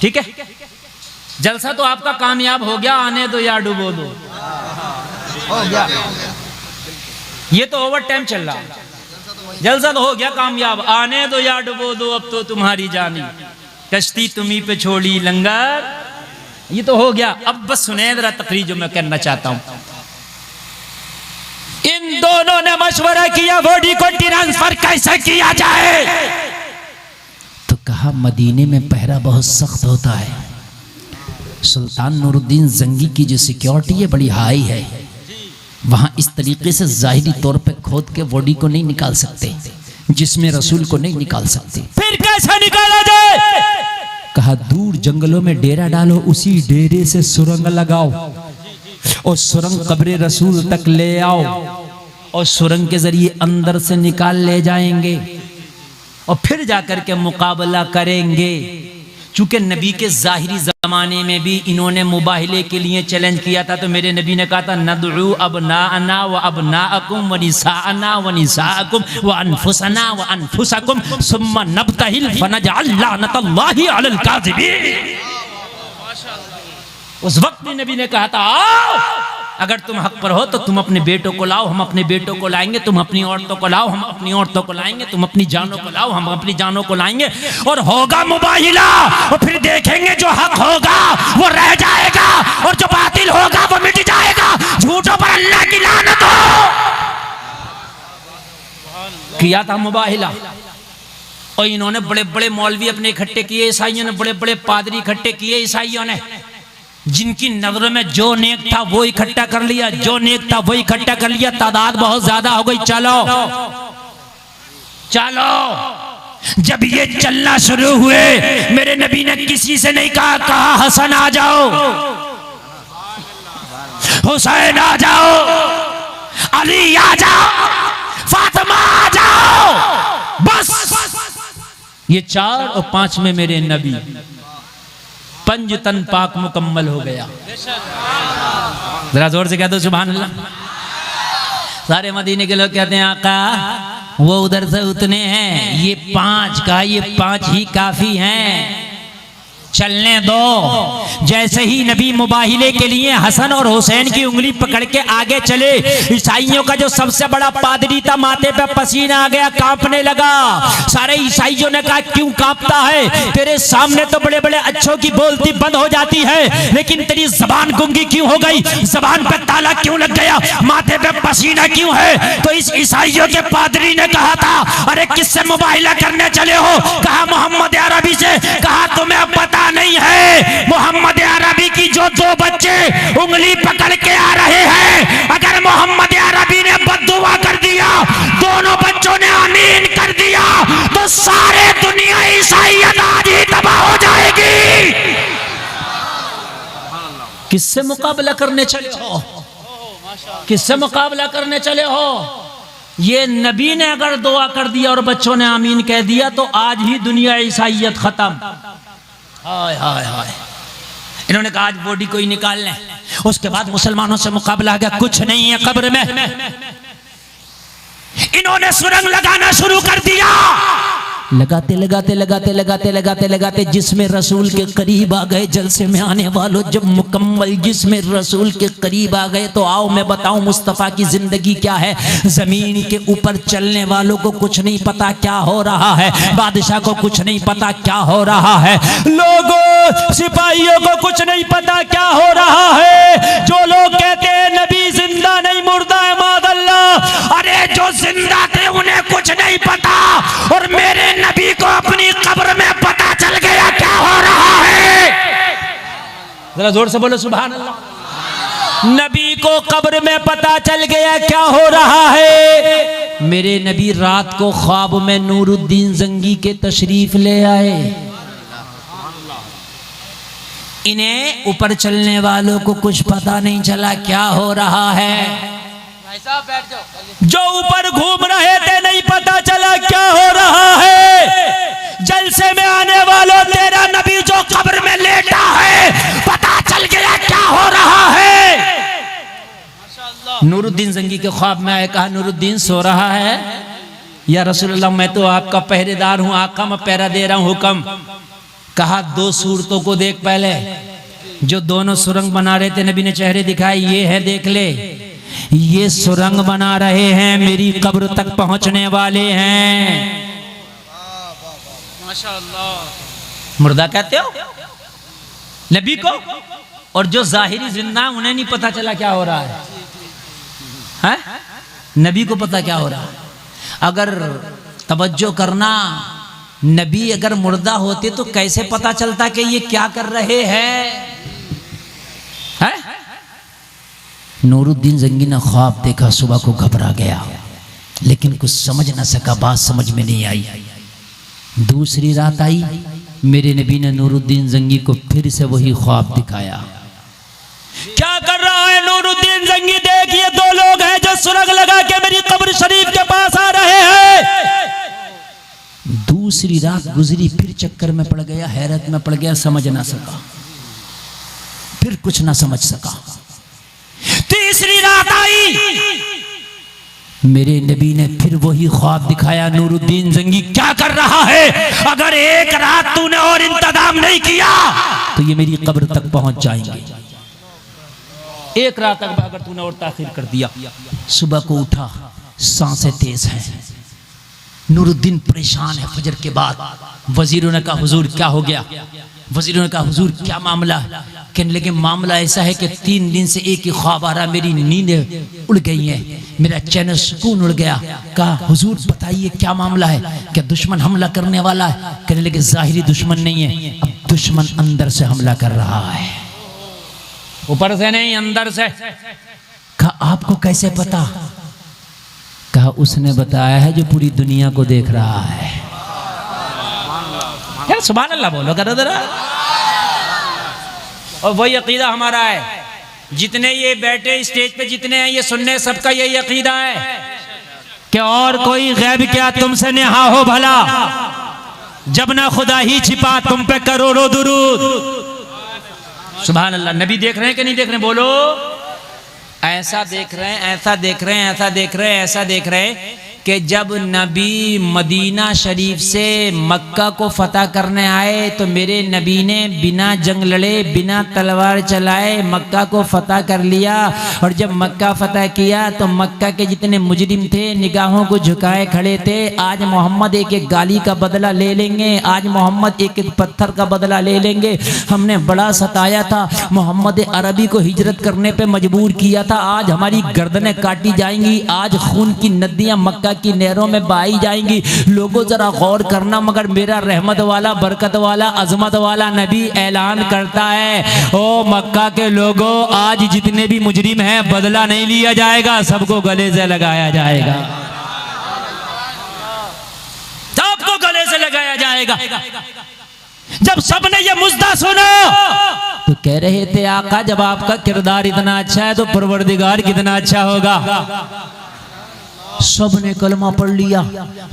[SPEAKER 1] ठीक है? जलसा तो आपका कामयाब हो गया, आने दो या डूबो दो हो गया। ये तो ओवर टाइम चल रहा, जलसा तो हो गया कामयाब, आने दो या डूबो दो अब तो तुम्हारी जानी, कश्ती तुम्ही पे छोड़ी लंगर, ये तो हो गया। अब बस सुने जरा तकरीर जो मैं करना चाहता हूं।
[SPEAKER 2] इन दोनों ने मशवरा किया बॉडी को ट्रांसफर कैसे किया जाए।
[SPEAKER 3] तो कहा मदीने में पहरा बहुत सख्त होता है, सुल्तान नूरुद्दीन जंगी की जो सिक्योरिटी है बड़ी हाई है, वहां इस तरीके से जाहिरी तौर पे खोद के बॉडी को नहीं निकाल सकते जिसमें रसूल को नहीं निकाल सकते।
[SPEAKER 1] फिर कैसे निकाला जाए?
[SPEAKER 3] कहा दूर जंगलों में डेरा डालो, उसी डेरे से सुरंग लगाओ और सुरंग कब्र रसूल तक ले आओ और सुरंग के जरिए अंदर से निकाल ले जाएंगे और फिर जाकर के मुकाबला करेंगे। चूंकि नबी के जाहिरी जमाने में भी इन्होंने मुबाहिले के लिए चैलेंज किया था, तो मेरे नबी ने कहा था नदउ अबनाअना व अबनाअकुम व निसाअना व निसाअकुम व अनफुसना व अनफुसकुम सुम्मा नब्तहिल फनजअल लानतल्लाहि अलल काज़िबीन। उस वक्त भी नबी ने कहा था आओ, अगर तुम हक पर हो तो तुम अपने बेटों को लाओ, हम अपने बेटों को लाएंगे, तुम अपनी औरतों को लाओ, हम अपनी औरतों को लाएंगे, तुम अपनी जानों को लाओ, हम अपनी जानों को लाएंगे और होगा मुबाहिला। और फिर देखेंगे जो हक होगा वो रह जाएगा और जो बातिल होगा वो मिट जाएगा। झूठों पर अल्लाह की लानत हो। किया था मुबाहिला और इन्होंने बड़े बड़े मौलवी अपने इकट्ठे किए, ईसाइयों ने बड़े बड़े पादरी इकट्ठे किए, ईसाइयों ने जिनकी नजरों में जो नेक था वो इकट्ठा कर लिया, जो नेक था वो इकट्ठा कर लिया। तादाद बहुत ज्यादा हो गई, चलो चलो। जब ये चलना शुरू हुए मेरे नबी ने किसी से नहीं कहा हसन आ जाओ, हुसैन आ जाओ, अली आ जाओ, फातिमा आ जाओ, बस ये 4 और 5 में मेरे नबी पंज तन पाक मुकम्मल हो गया। जरा जोर से कह दो सुभान अल्लाह। सारे मदीने के लोग कहते हैं आका वो उधर से उतने हैं, ये 5 का, ये 5 ही काफी हैं, चलने दो। जैसे ही नबी मुबाहिले के लिए हसन और हुसैन की उंगली पकड़ के आगे चले, ईसाइयों का जो सबसे बड़ा पादरी था माथे पे पसीना आ गया, कांपने लगा। सारे ईसाइयों ने कहा क्यों कांपता है? तेरे सामने तो बड़े बड़े अच्छों की बोलती बंद हो जाती है, लेकिन तेरी जबान गुंगी क्यों हो गई? जबान पे ताला क्यों लग गया? माथे पे पसीना क्यों है? तो इस ईसाइयों के पादरी ने कहा था अरे किससे मुबाहिला करने चले हो? कहा मोहम्मद अरबी से। कहा तुम्हें पता नहीं है मोहम्मद अरबी की जो 2 बच्चे उंगली पकड़ के आ रहे हैं, अगर मोहम्मद अरबी ने बद्दुआ कर दिया, दोनों बच्चों ने आमीन कर दिया, तो सारे दुनिया ईसाइयत आज ही तबाह हो जाएगी। किससे मुकाबला करने चले हो? किससे मुकाबला करने चले हो? ये नबी ने अगर दुआ कर दिया और बच्चों ने आमीन कह दिया तो आज ही दुनिया ईसाइयत खत्म। हाय हाय हाय। इन्होंने कहा आज बॉडी को ही निकाल लें। उसके बाद मुसलमानों से मुकाबला आ गया, कुछ नहीं है कब्र में। इन्होंने सुरंग लगाना शुरू कर दिया, लगाते लगाते लगाते लगाते लगाते लगाते जिसमें रसूल के करीब आ गए। जलसे में आने वालों जब मुकम्मल जिसमें रसूल के करीब आ गए तो आओ मैं बताऊं मुस्तफ़ा की जिंदगी क्या है। जमीन के ऊपर चलने वालों को कुछ नहीं पता क्या हो रहा है, बादशाह को कुछ नहीं पता क्या हो रहा है, लोगों सिपाहियों को कुछ नहीं पता क्या हो रहा है। जो लोग कहते हैं नबी जिंदा नहीं मुर्दा है मादल्ला, अरे जो जिंदा थे उन्हें कुछ नहीं पता और मेरे नबी को अपनी कब्र में पता चल गया क्या हो रहा है। जरा जोर से बोलो सुभान अल्लाह। नबी को कब्र में पता चल गया क्या हो रहा है। मेरे नबी रात को ख्वाब में नूरुद्दीन जंगी के तशरीफ ले आए। इन्हें ऊपर चलने वालों को कुछ पता नहीं चला क्या हो रहा है। जो ऊपर घूम रहे थे नहीं पता चला क्या हो रहा है। जलसे में आने वालों तेरा नबी जो कब्र में लेटा है पता चल गया क्या हो रहा है। नूरुद्दीन जंगी के ख्वाब में आए, कहा नूरुद्दीन सो रहा है? या रसूलुल्लाह मैं तो आपका पहरेदार हूं, आका मैं पहरा दे रहा हूं, हुक्म। कहा 2 सूरतों को देख, पहले जो दोनों सुरंग बना रहे थे नबी ने चेहरे दिखाए, ये है देख ले, ये सुरंग बना रहे हैं, मेरी कब्र तक पहुंचने वाले हैं। माशाअल्लाह। मुर्दा कहते हो नबी को, और जो जाहिरी जिंदा उन्हें नहीं पता चला क्या हो रहा है? नबी को पता क्या हो रहा है। अगर तवज्जो करना, नबी अगर मुर्दा होते तो कैसे पता चलता कि ये क्या कर रहे हैं। नूरुद्दीन जंगी ने ख्वाब देखा, सुबह को घबरा गया, लेकिन कुछ समझ ना सका, बात समझ में नहीं आई। दूसरी रात आई, मेरे नबी ने नूरुद्दीन जंगी को फिर से वही ख्वाब दिखाया।
[SPEAKER 1] क्या कर रहा है नूरुद्दीन जंगी? देखिए, दो लोग हैं जो सुरंग लगा के मेरी कब्र शरीफ के पास आ रहे हैं।
[SPEAKER 3] दूसरी रात गुजरी, फिर चक्कर में पड़ गया, हैरत में पड़ गया, समझ ना सका, फिर कुछ ना समझ सका।
[SPEAKER 1] तीसरी रात आई,
[SPEAKER 3] मेरे नबी ने फिर वही ख्वाब दिखाया। नूरुद्दीन जंगी
[SPEAKER 2] क्या कर रहा है? अगर एक रात तूने और इंतजाम नहीं किया
[SPEAKER 3] तो ये मेरी कब्र तक पहुंच जाएंगे। एक रात तक अगर तूने और ताखिर कर दिया। सुबह को उठा, सांसें तेज हैं, नूरुद्दीन परेशान है। फजर के बाद वजीरों ने कहा हुजूर क्या हो गया? वजीरों ने कहा हुजूर क्या मामला है? कहने लगे मामला ऐसा है कि 3 दिन से एक ही ख्वाब आ रहा, मेरी नींदें उड़ गई हैं, मेरा चैन सुकून उड़ गया। कहा हुजूर बताइए क्या मामला है? क्या दुश्मन हमला करने वाला है? कहने लगे जाहिरी दुश्मन नहीं है, अब दुश्मन अंदर से हमला कर रहा है,
[SPEAKER 1] ऊपर से नहीं अंदर से।
[SPEAKER 3] कहा आपको कैसे पता? कहा उसने बताया है जो पूरी दुनिया को देख रहा है।
[SPEAKER 1] यार सुभान अल्लाह बोलो करो जरा। और वही अकीदा हमारा है, जितने ये बैठे स्टेज पे जितने हैं ये सुनने, सबका यही अकीदा है कि और कोई गैब क्या तुमसे नेहा हो भला, जब ना खुदा ही छिपा तुम पे करोड़ों दुरूद। सुभान अल्लाह। नबी देख रहे हैं कि नहीं देख रहे? बोलो। ऐसा देख रहे हैं, ऐसा देख रहे हैं, ऐसा देख रहे हैं, ऐसा देख रहे हैं कि जब नबी मदीना शरीफ से मक्का को फतह करने आए तो मेरे नबी ने बिना जंग लड़े, बिना तलवार चलाए मक्का को फतह कर लिया। और जब मक्का फतह किया तो मक्का के जितने मुजरिम थे निगाहों को झुकाए खड़े थे। आज मोहम्मद एक एक गाली का बदला ले लेंगे, आज मोहम्मद एक एक पत्थर का बदला ले लेंगे। हमने बड़ा सताया था, मोहम्मद अरबी को हिजरत करने पे मजबूर किया था, आज हमारी गर्दनें काटी जाएंगी, आज खून की नदियां मक्का की नहरों में बहाई जाएंगी। लोगों जरा गौर करना, मगर मेरा रहमत वाला, बरकत वाला, अजमत वाला नबी ऐलान करता है ओ मक्का के लोगों, आज जितने भी मुजरिम हैं बदला नहीं लिया जाएगा, सबको गले से लगाया जाएगा, सबको गले से लगाया जाएगा। जब सबने ये मुद्दा सुना
[SPEAKER 3] तो कह रहे थे आका जब आपका किरदार इतना अच्छा है तो परवरदिगार कितना अच्छा होगा। सबने कलमा पढ़ लिया।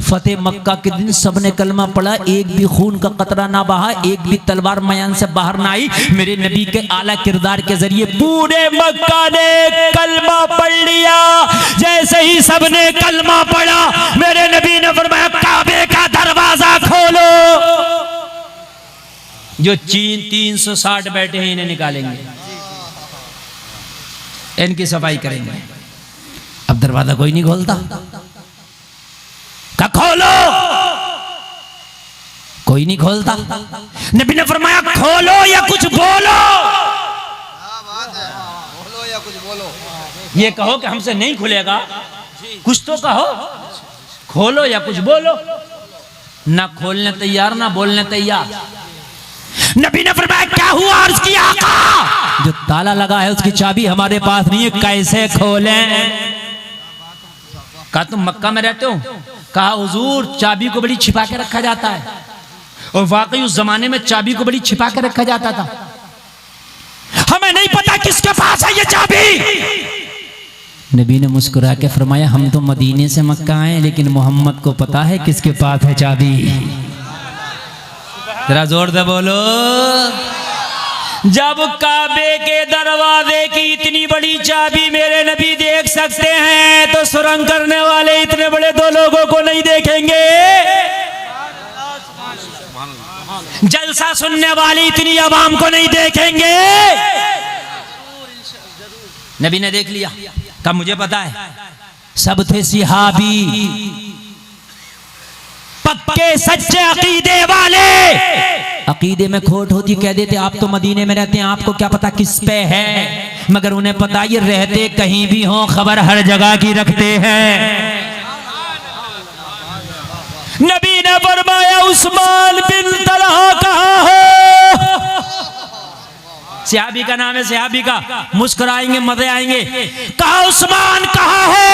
[SPEAKER 3] फतेह मक्का के दिन सबने कलमा पढ़ा, एक भी खून का कतरा ना बहा, एक भी तलवार मयान से बाहर ना आई। मेरे नबी के आला किरदार के जरिए पूरे मक्का ने कलमा पढ़ लिया। जैसे ही सबने कलमा पढ़ा मेरे नबी ने फरमाया काबे का दरवाजा खोलो।
[SPEAKER 1] जो 360 बैठे हैं इन्हें निकालेंगे, इनकी सफाई करेंगे।
[SPEAKER 3] अब दरवाजा कोई नहीं खोलता,
[SPEAKER 2] का खोलो,
[SPEAKER 3] कोई नहीं खोलता।
[SPEAKER 2] नबी ने फरमाया खोलो या कुछ बोलो।
[SPEAKER 1] ये कहो कि हमसे नहीं खुलेगा, कुछ तो कहो, खोलो या कुछ बोलो। ना खोलने तैयार ना बोलने तैयार।
[SPEAKER 2] नबी ने फरमाया क्या हुआ? अर्ज किया आका
[SPEAKER 3] जो ताला लगा है उसकी चाबी हमारे पास नहीं है, कैसे खोलें?
[SPEAKER 1] कहा तुम मक्का में रहते हो? कहा हुजूर चाबी को बड़ी छिपा के रखा जाता है। और वाकई उस जमाने में चाबी को बड़ी छिपा के रखा जाता था।
[SPEAKER 2] हमें नहीं पता किसके पास है ये चाबी।
[SPEAKER 3] नबी ने मुस्कुरा के फरमाया हम तो मदीने से मक्का आए, लेकिन मोहम्मद को पता है किसके पास है चाबी।
[SPEAKER 1] जरा जोर से बोलो। जब काबे के दरवाजे की इतनी बड़ी चाबी मेरे नबी देख सकते हैं तो सुरंग करने वाले इतने बड़े दो लोगों को नहीं देखेंगे?
[SPEAKER 2] जलसा सुनने वाली इतनी आवाम को नहीं देखेंगे?
[SPEAKER 1] नबी ने देख लिया, कहा मुझे पता है।
[SPEAKER 3] सब थे सिहाबी,
[SPEAKER 2] पक्के सच्चे अकीदे वाले।
[SPEAKER 3] अकीदे में खोट होती कह देते आप तो मदीने में रहते हैं, आपको क्या पता किस पे है। मगर उन्हें पता ये रहते कहीं भी हो खबर हर जगह की रखते हैं।
[SPEAKER 1] नबी ने फरमाया उस्मान बिन तलहा कहाँ हो? सहाबी का नाम है, सहाबी का, मुस्कुराएंगे, मजे आएंगे। कहा उस्मान कहाँ हो?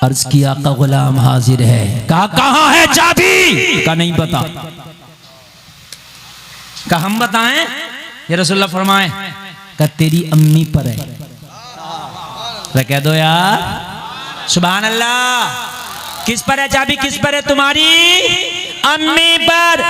[SPEAKER 3] अर्ज किया आका गुलाम हाजिर है।
[SPEAKER 1] कहा कहाँ है चाबी? का नहीं पता। कहा हम बताएं? ये रसूलुल्लाह फरमाए,
[SPEAKER 3] का तेरी अम्मी पर है।
[SPEAKER 1] तो कह दो यार सुभान अल्लाह। किस पर है चाबी? किस पर है? तुम्हारी अम्मी पर।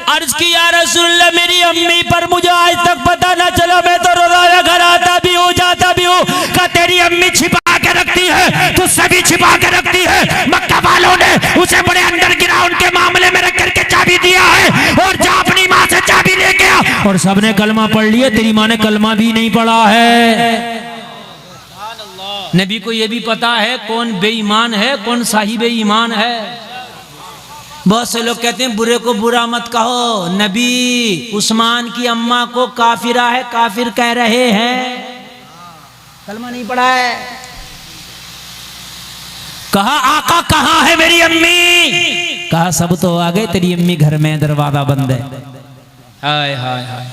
[SPEAKER 1] अर्ज किया रसूलुल्लाह मेरी अम्मी पर मुझे आज तक पता न चला, मैं तो रोजाना घर आता भी हूँ जाता भी हूँ।
[SPEAKER 2] का तेरी अम्मी छिपा के रखती है, तो सभी छिपा के रखती है। मक्का वालों ने उसे बड़े अंडरग्राउंड के मामले में रख करके चाबी दिया है और जा अपनी माँ से चाबी ले गया।
[SPEAKER 1] और सबने कलमा पढ़ लिया, तेरी माँ ने कलमा भी नहीं पढ़ा है। नबी को यह भी पता है कौन बेईमान है, कौन साहिब ईमान है। बहुत से लोग कहते हैं बुरे को बुरा मत कहो। नबी उस्मान की अम्मा को काफिरा है, काफिर कह रहे हैं, कलमा नहीं पढ़ा है।
[SPEAKER 2] कहा आका कहाँ है मेरी अम्मी?
[SPEAKER 3] कहा सब तो आ गए, तेरी अम्मी घर में, दरवाजा बंद है।
[SPEAKER 1] हाय हाय हाय।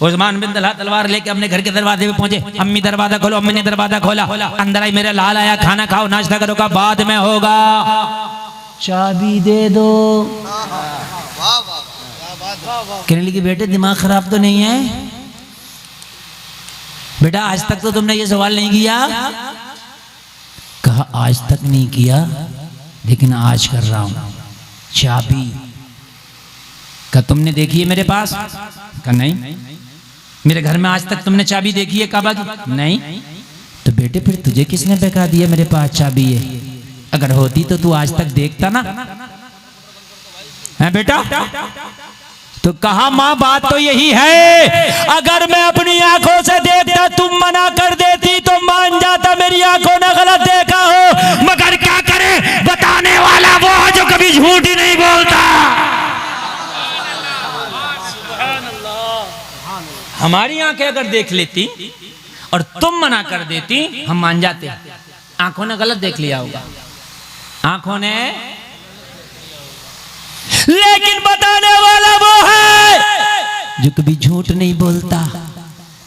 [SPEAKER 1] उस्मान बिन तलहा तलवार लेके अपने घर के दरवाजे पे पहुंचे। अम्मी दरवाजा खोलो। अम्मी ने दरवाजा खोला। अंदर आई, मेरा लाल आया, खाना खाओ, नाश्ता करो। का बाद में होगा, चाबी दे दो। कहने लगी बेटे दिमाग खराब तो नहीं है? बेटा आज तक तो तुमने ये सवाल नहीं किया।
[SPEAKER 3] कहा आज तक नहीं किया, लेकिन आज कर रहा हूं।
[SPEAKER 1] चाबी का तुमने देखी है मेरे पास? का नहीं। मेरे घर में आज तक तुमने चाबी देखी है काबा की? नहीं।
[SPEAKER 3] तो बेटे फिर तुझे किसने बता दिया मेरे पास चाबी है?
[SPEAKER 1] अगर होती तो तू आज तक देखता ना, है बेटा? तो कहा माँ बात तो यही है, अगर मैं अपनी आंखों से देखता, तुम मना कर देती तो मान जाता मेरी आंखों ने गलत देखा हो।
[SPEAKER 2] मगर क्या करे, बताने वाला वो है जो कभी झूठ ही नहीं बोलता।
[SPEAKER 1] हमारी आंखें अगर देख लेती और तुम मना कर देती, हम मान जाते। आंखों ने गलत देख लिया होगा, आंखों ने। लेकिन बताने वाला वो है
[SPEAKER 3] जो कभी झूठ नहीं बोलता।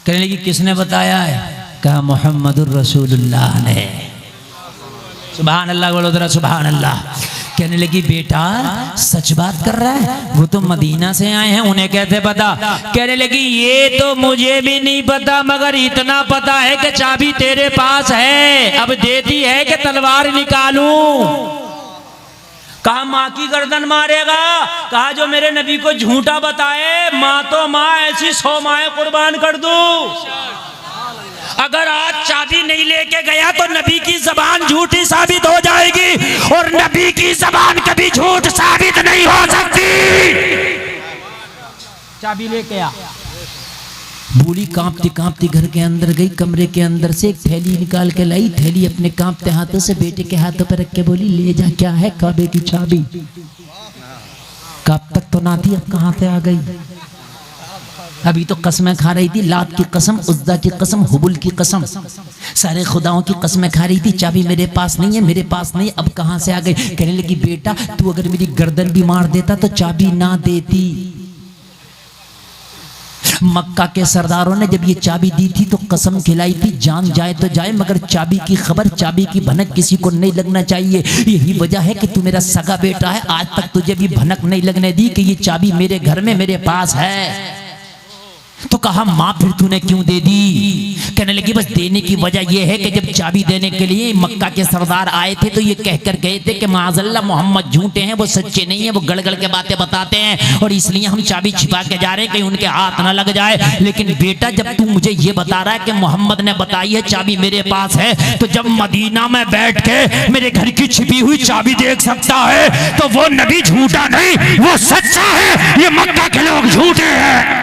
[SPEAKER 1] कहने लगी किसने बताया है?
[SPEAKER 3] कहा मोहम्मदुर रसूलुल्लाह ने।
[SPEAKER 1] सुभान अल्लाह बोलो जरा सुभान अल्लाह।
[SPEAKER 3] कहने लगी बेटा सच बात कर रहा है? वो तो मदीना से आए हैं, उन्हें कैसे पता?
[SPEAKER 1] कहने लगी ये तो मुझे भी नहीं पता, मगर इतना पता है कि चाबी तेरे पास है। अब देती है कि तलवार निकालूं। कहा माँ की गर्दन मारेगा? कहा जो मेरे नबी को झूठा बताए, माँ तो माँ, ऐसी 100 माएं कुर्बान कर दूं।
[SPEAKER 2] अगर आज चाबी नहीं लेके गया तो नबी की जबान झूठी साबित हो जाएगी, और नबी की जबान कभी झूठ साबित नहीं हो सकती।
[SPEAKER 1] चाबी लेके आ।
[SPEAKER 3] बूढ़ी कांपती कांपती घर के अंदर गई, कमरे के अंदर से एक थैली निकाल के लाई। थैली अपने कांपते हाथों से बेटे के हाथों पर रख के बोली ले जा। क्या है? काबे की चाबी। कब तक तो ना थी, अब कहां से आ गई? अभी तो कसमें खा रही थी, लात की कसम, उज्जा की कसम, हुबुल की कसम, सारे खुदाओं की कसमें खा रही थी। चाबी मेरे पास नहीं है, मेरे पास नहीं, अब कहां से आ गई? कहने लगी बेटा तू अगर मेरी गर्दन भी मार देता तो चाबी ना देती। मक्का के सरदारों ने जब ये चाबी दी थी तो कसम खिलाई थी, जान जाए तो जाए मगर चाबी की खबर, चाबी की भनक किसी को नहीं लगना चाहिए। यही वजह है कि तू मेरा सगा बेटा है, आज तक तुझे भी भनक नहीं लगने दी कि ये चाबी मेरे घर में मेरे पास है। तो कहा माँ फिर तूने क्यों दे दी? कहने लगी बस देने की वजह यह है कि जब चाबी देने के लिए मक्का के सरदार आए थे तो ये कहकर गए थे कि माज़अल्लाह मोहम्मद झूठे हैं, वो सच्चे नहीं है, वो गड़गड़ के बातें बताते हैं, और इसलिए हम चाबी छिपा के जा रहे हैं कहीं उनके हाथ ना लग जाए। लेकिन बेटा जब तू मुझे ये बता रहा है कि मोहम्मद ने बताई है चाबी मेरे पास है, तो जब मदीना में बैठ के मेरे घर की छिपी हुई चाबी देख सकता है तो वो नबी झूठा नहीं, वो सच्चा है। ये मक्का के लोग झूठे हैं।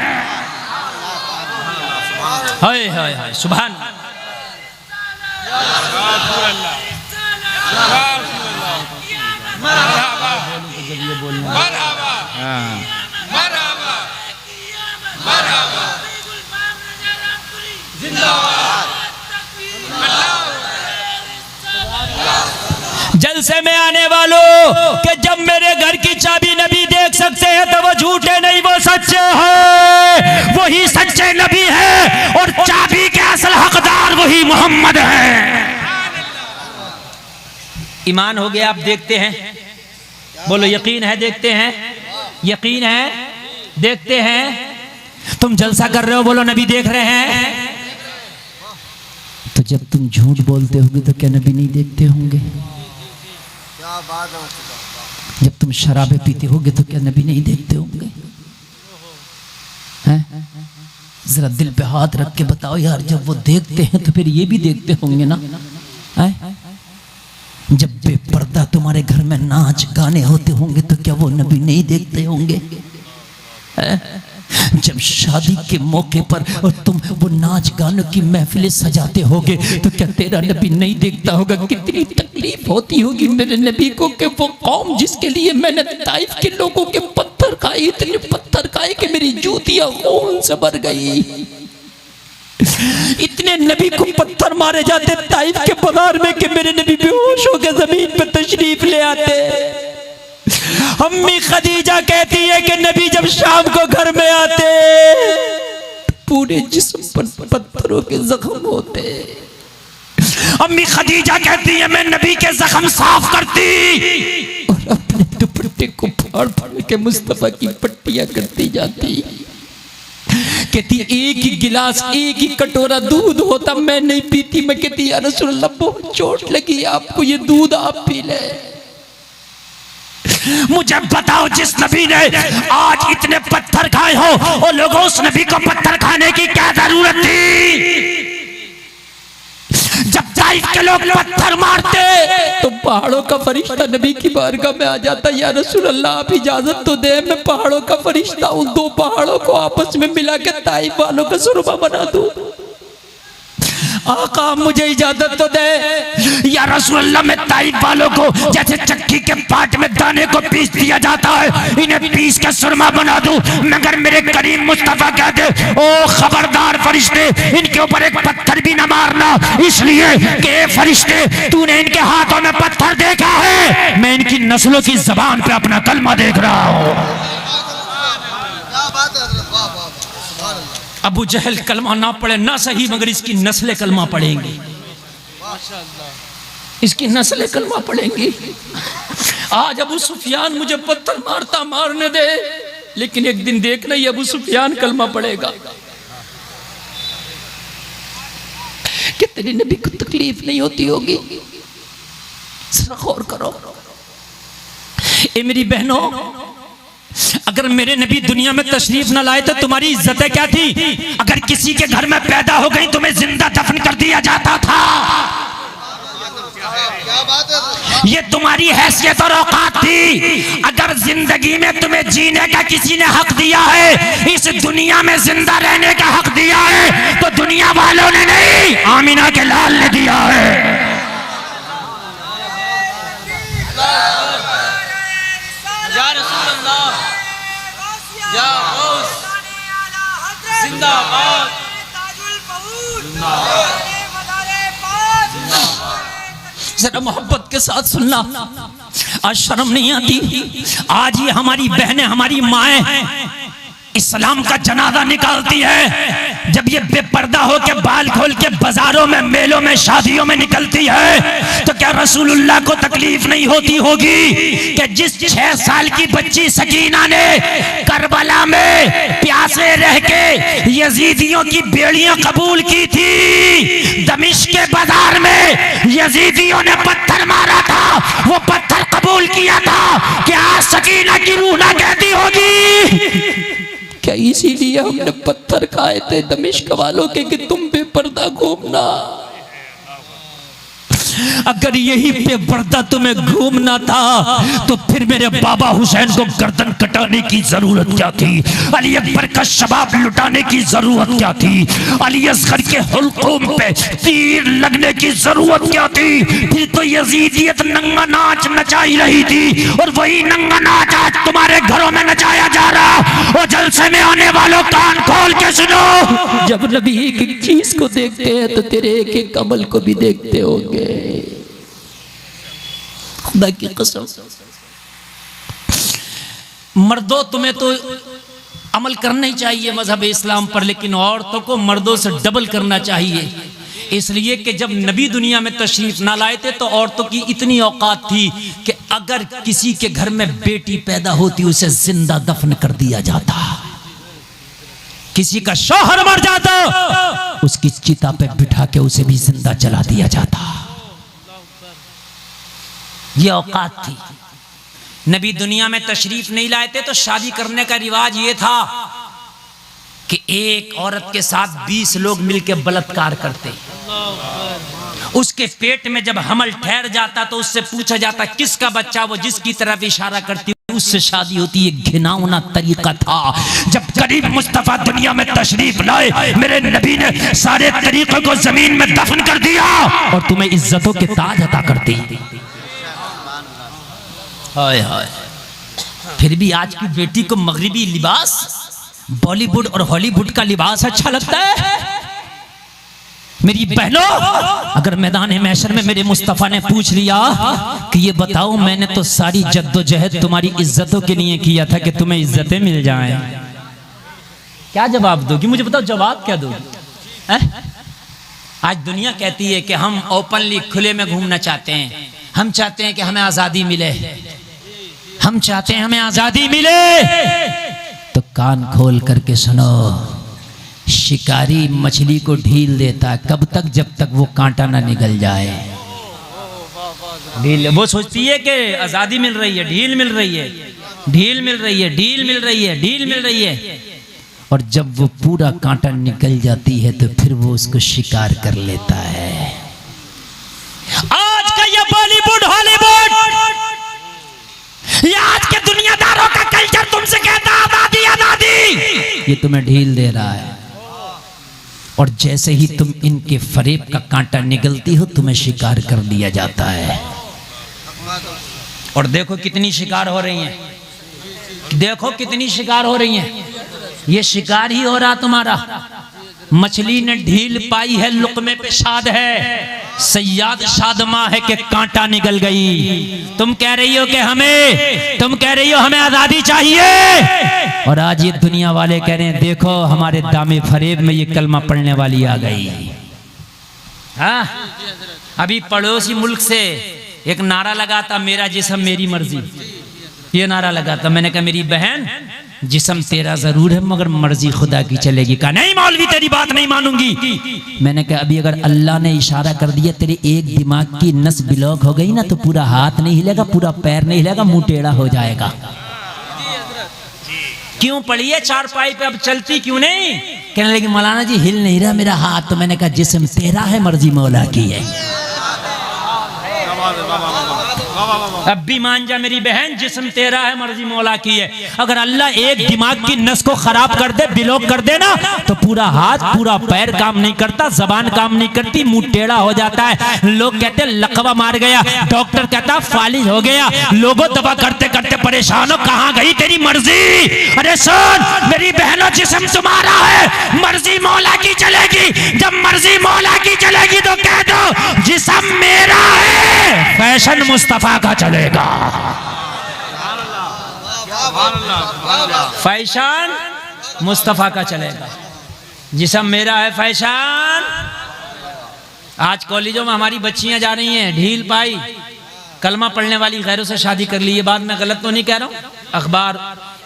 [SPEAKER 3] हाय हाय हाय सुभान। जलसे में आने वालों कि जब मेरे घर की चाबी नबी देख
[SPEAKER 1] देख सकते हैं तो वो झूठे नहीं, वो सच्चे हैं।
[SPEAKER 2] वही सच्चे नबी है और चाबी के असल हकदार वही मोहम्मद है।
[SPEAKER 1] ईमान हो गया, आप देखते हैं, बोलो यकीन है, देखते हैं, यकीन है, देखते हैं। तुम जलसा कर रहे हो, बोलो नबी देख रहे हैं।
[SPEAKER 3] तो जब तुम झूठ बोलते होगे तो क्या नबी नहीं देखते होंगे?
[SPEAKER 4] क्या बात है।
[SPEAKER 3] जब तुम शराबे पीते होगे तो क्या नबी नहीं देखते होंगे? हैं? जरा दिल पे हाथ रख के बताओ यार, जब वो देखते हैं तो फिर ये भी देखते होंगे ना? हैं? जब बेपर्दा तुम्हारे घर में नाच गाने होते होंगे तो क्या वो नबी नहीं देखते होंगे? हैं? जब शादी के मौके पर और तुम वो नाच गानों की महफिलें सजाते होगे तो क्या तेरा नबी नहीं देखता होगा? कितनी तकलीफ होती होगी मेरे नबी को कि वो कौम जिसके लिए मैंने ताइफ के लोगों के पत्थर खाए, इतने पत्थर खाए कि मेरी जूतियां खून से भर गई। इतने नबी को पत्थर मारे जाते ताइफ के बाजार में कि मेरे नबी बेहोश होकर जमीन पर तशरीफ ले आते। अम्मी खदीजा कहती है कि नबी जब शाम को घर में आते पूरे जिस्म पर पत्थरों के जख्म होते।
[SPEAKER 2] अम्मी खदीजा कहती है मैं नबी के जख्म साफ करती
[SPEAKER 3] और अपने दुपट्टे को फाड़ फाड़ के मुस्तफा की पट्टियां करती जाती। कहती एक ही गिलास, एक ही कटोरा दूध होता मैं नहीं पीती। मैं कहती या रसूल अल्लाह बहुत चोट लगी आपको, ये दूध आप पी ले।
[SPEAKER 2] मुझे बताओ जिस नबी ने आज इतने पत्थर खाए हो और लोगों उस नबी को पत्थर खाने की क्या जरूरत थी? जब ताइफ के लोग पत्थर मारते
[SPEAKER 3] तो पहाड़ों का फरिश्ता नबी की बारगाह में आ जाता, या रसूल अल्लाह आप इजाजत तो दे, मैं पहाड़ों का फरिश्ता उन दो पहाड़ों को आपस में मिला के ताइफ वालों का सुरमा बना दूं। आका मुझे इजाजत तो दे।
[SPEAKER 2] या रसूल अल्लाह मैं ताइफ वालों को जैसे चक्की के पाट में दाने को पीस दिया जाता है इन्हें पीस के सुरमा बना दूं, मगर मेरे करीम मुस्तफा कहते ओ खबरदार फरिश्ते इनके ऊपर एक पत्थर भी न मारना, इसलिए कि फरिश्ते तूने इनके हाथों में पत्थर देखा है, मैं इनकी नस्लों की जबान पे अपना कलमा देख रहा हूं।
[SPEAKER 4] क्या बात है हज़रत, वाह वाह सुभान अल्लाह।
[SPEAKER 1] अबू जहल कलमा ना पढ़े ना सही, मगर इसकी नस्लें कलमा पढ़ेंगी, इसकी नस्लें कलमा पढ़ेंगी। आज अबू सुफियान मुझे पत्थर मारता मारने दे, लेकिन एक दिन देखना ही अबू सुफियान कलमा पढ़ेगा।
[SPEAKER 3] कितनी नबी को तकलीफ नहीं होती होगी, जरा गौर करो।
[SPEAKER 1] ए मेरी बहनों, अगर मेरे नबी दुनिया में तशरीफ न लाए तो तुम्हारी इज्जतें क्या थी?
[SPEAKER 2] अगर किसी के घर में पैदा हो गई तुम्हें जिंदा दफन कर दिया जाता था।
[SPEAKER 4] क्या बात है।
[SPEAKER 2] ये तुम्हारी हैसियत और औकात थी। अगर जिंदगी में तुम्हें जीने का किसी ने हक दिया है, इस दुनिया में जिंदा रहने का हक दिया है, तो दुनिया वालों ने नहीं, आमीना के लाल ने दिया है।
[SPEAKER 5] या रसूल अल्लाह, या गौस जिंदाबाद,
[SPEAKER 1] जरा मोहब्बत के साथ सुनना, आज शर्म नहीं आती? आज ये हमारी बहनें, हमारी माएं
[SPEAKER 2] इस्लाम का जनाजा निकालती है। जब ये बेपर्दा हो के बाल खोल के बाजारों में, मेलों में, शादियों में निकलती है, तो क्या रसूलुल्लाह को तकलीफ नहीं होती होगी कि जिस 6 साल की बच्ची सकीना ने करबला में प्यासे रह के यजीदियों की बेड़ियां कबूल की थी, दमिश्क के बाजार में यजीदियों ने पत्थर मारा था, वो पत्थर कबूल किया था, क्या सकीना की रूह ना कहती होगी
[SPEAKER 3] क्या इसीलिए हमने पत्थर खाए थे दमिश्क वालों के कि तुम बेपर्दा घूमना?
[SPEAKER 1] अगर यही बेपर्दा तुम्हें घूमना था तो फिर मेरे बाबा हुसैन को गर्दन कटाने की जरूरत क्या थी? अली अकबर का शबाब लुटाने की जरूरत क्या थी? अली असगर के हुल्कुम पे तीर लगने की जरूरत क्या थी? फिर तो यजीदियत नंगा नाच नचाई रही थी, और वही नंगा नाच आज तुम्हारे घरों में नचाया जा रहा। और जलसे में आने वालों कान खोल के सुनो,
[SPEAKER 3] जब नबी एक एक चीज को देखते हैं तो तेरे एक एक अमल को भी देखते होंगे। खुदा की कसम, मर्दों तुम्हें तो अमल करना ही चाहिए मजहब इस्लाम पर, लेकिन औरतों को मर्दों से डबल करना चाहिए। इसलिए कि जब नबी दुनिया में तशरीफ ना लाए थे तो औरतों की इतनी औकात थी कि अगर किसी के घर में बेटी पैदा होती उसे जिंदा दफन कर दिया जाता। किसी का शौहर मर जाता उसकी चिता पे बिठा के उसे भी जिंदा जला दिया जाता। ये औकात थी। नबी दुनिया में तशरीफ नहीं लाए थे तो शादी करने का रिवाज ये था कि एक औरत के साथ 20 लोग मिलकर बलात्कार करते। उसके पेट में जब हमल ठहर जाता तो उससे पूछा जाता किसका बच्चा, वो जिसकी तरफ इशारा करती उससे शादी होती। ये घिनौना तरीका था।
[SPEAKER 2] जब करीब मुस्तफा दुनिया में तशरीफ लाए मेरे नबी ने सारे तरीकों को जमीन में दफन कर दिया
[SPEAKER 3] और तुम्हें इज्जतों के ताज अता करती। हाय हाय। फिर भी आज की बेटी को मगरिबी लिबास, बॉलीवुड और हॉलीवुड का लिबास अच्छा लगता है। मेरी बहनों, अगर मैदान महशर में मेरे मुस्तफ़ा ने पूछ लिया कि ये बताओ मैंने तो सारी जद्दोजहद तुम्हारी इज्जतों के लिए किया था कि तुम्हें इज्जतें मिल जाएं, क्या जवाब दोगी? मुझे बताओ जवाब क्या दोगी? आज दुनिया कहती है कि हम ओपनली खुले में घूमना चाहते हैं, हम चाहते हैं कि हमें आजादी मिले, हम चाहते हैं हमें आजादी मिले। तो कान खोल करके सुनो, शिकारी मछली को ढील देता कब तक? जब तक वो कांटा ना निकल जाए। ढील, वो सोचती है कि आजादी मिल रही है, ढील मिल रही है, ढील मिल रही है, ढील मिल रही है, ढील मिल रही है, और जब वो पूरा कांटा निकल जाती है तो फिर वो उसको शिकार कर लेता है।
[SPEAKER 2] आज का ये बॉलीवुड हॉलीवुड, ये आज के दुनियादारों का कल्चर तुमसे कहता आजादी आजादी,
[SPEAKER 3] ये तुम्हें ढील दे रहा है। और जैसे ही तुम इनके फरेब का कांटा निगलती हो तुम्हें शिकार कर लिया जाता है। और देखो कितनी शिकार हो रही हैं, देखो कितनी शिकार हो रही हैं। ये शिकार ही हो रहा तुम्हारा। मछली ने ढील पाई है, लुकमे पे शाद है, सयाद शादमा है कि कांटा निकल गई। तुम कह रही हो कि हमें आजादी चाहिए, और आज ये दुनिया वाले कह रहे हैं देखो हमारे दामे फरेब में ये कलमा पढ़ने वाली आ गई। हाँ, अभी पड़ोसी मुल्क से एक नारा लगा था, मेरा जिस्म मेरी मर्जी। ये नारा लगा था। मैंने कहा मेरी बहन, जिस्म तेरा जरूर है मगर मर्जी खुदा की चलेगी। कहा नहीं मौलवी तेरी बात नहीं मानूंगी। मैंने कहा अभी अगर अल्लाह ने इशारा कर दिया तेरे एक दिमाग की नस ब्लॉक हो गई ना तो पूरा हाथ नहीं हिलेगा, पूरा पैर नहीं हिलेगा, मुंह टेढ़ा हो जाएगा। क्यों पड़ी है चारपाई पे, अब चलती क्यों नहीं? कहने लगी मौलाना जी हिल नहीं रहा मेरा हाथ। तो मैंने कहा जिस्म तेरा है, मर्जी मौला की है। अब भी मान जा मेरी बहन, जिस्म तेरा है, मर्जी मौला की है। अगर अल्लाह एक दिमाग की नस को खराब कर दे, ब्लॉक कर दे ना, तो पूरा हाथ पूरा पैर काम नहीं करता, जबान काम नहीं करती, मुंह टेढ़ा हो जाता है। लोग कहते लकवा मार गया, डॉक्टर कहता फालिज हो गया। लोगों दवा करते करते परेशान हो, कहां गई तेरी मर्जी? अरे सुन मेरी बहनों, जिस्म तुम्हारा है, मर्जी मौला की चलेगी। जब मर्जी मौला की चलेगी तो कह दो जिस्म मेरा है, फैशन मुस्तफा का चलेगा। फैशन मुस्तफा का चलेगा, जिस्म मेरा है, फैशन। आज कॉलेजों में हमारी बच्चियां जा रही हैं, ढील पाई, कलमा पढ़ने वाली गैरों से शादी कर ली। ये बात मैं गलत तो नहीं कह रहा हूं। अखबार,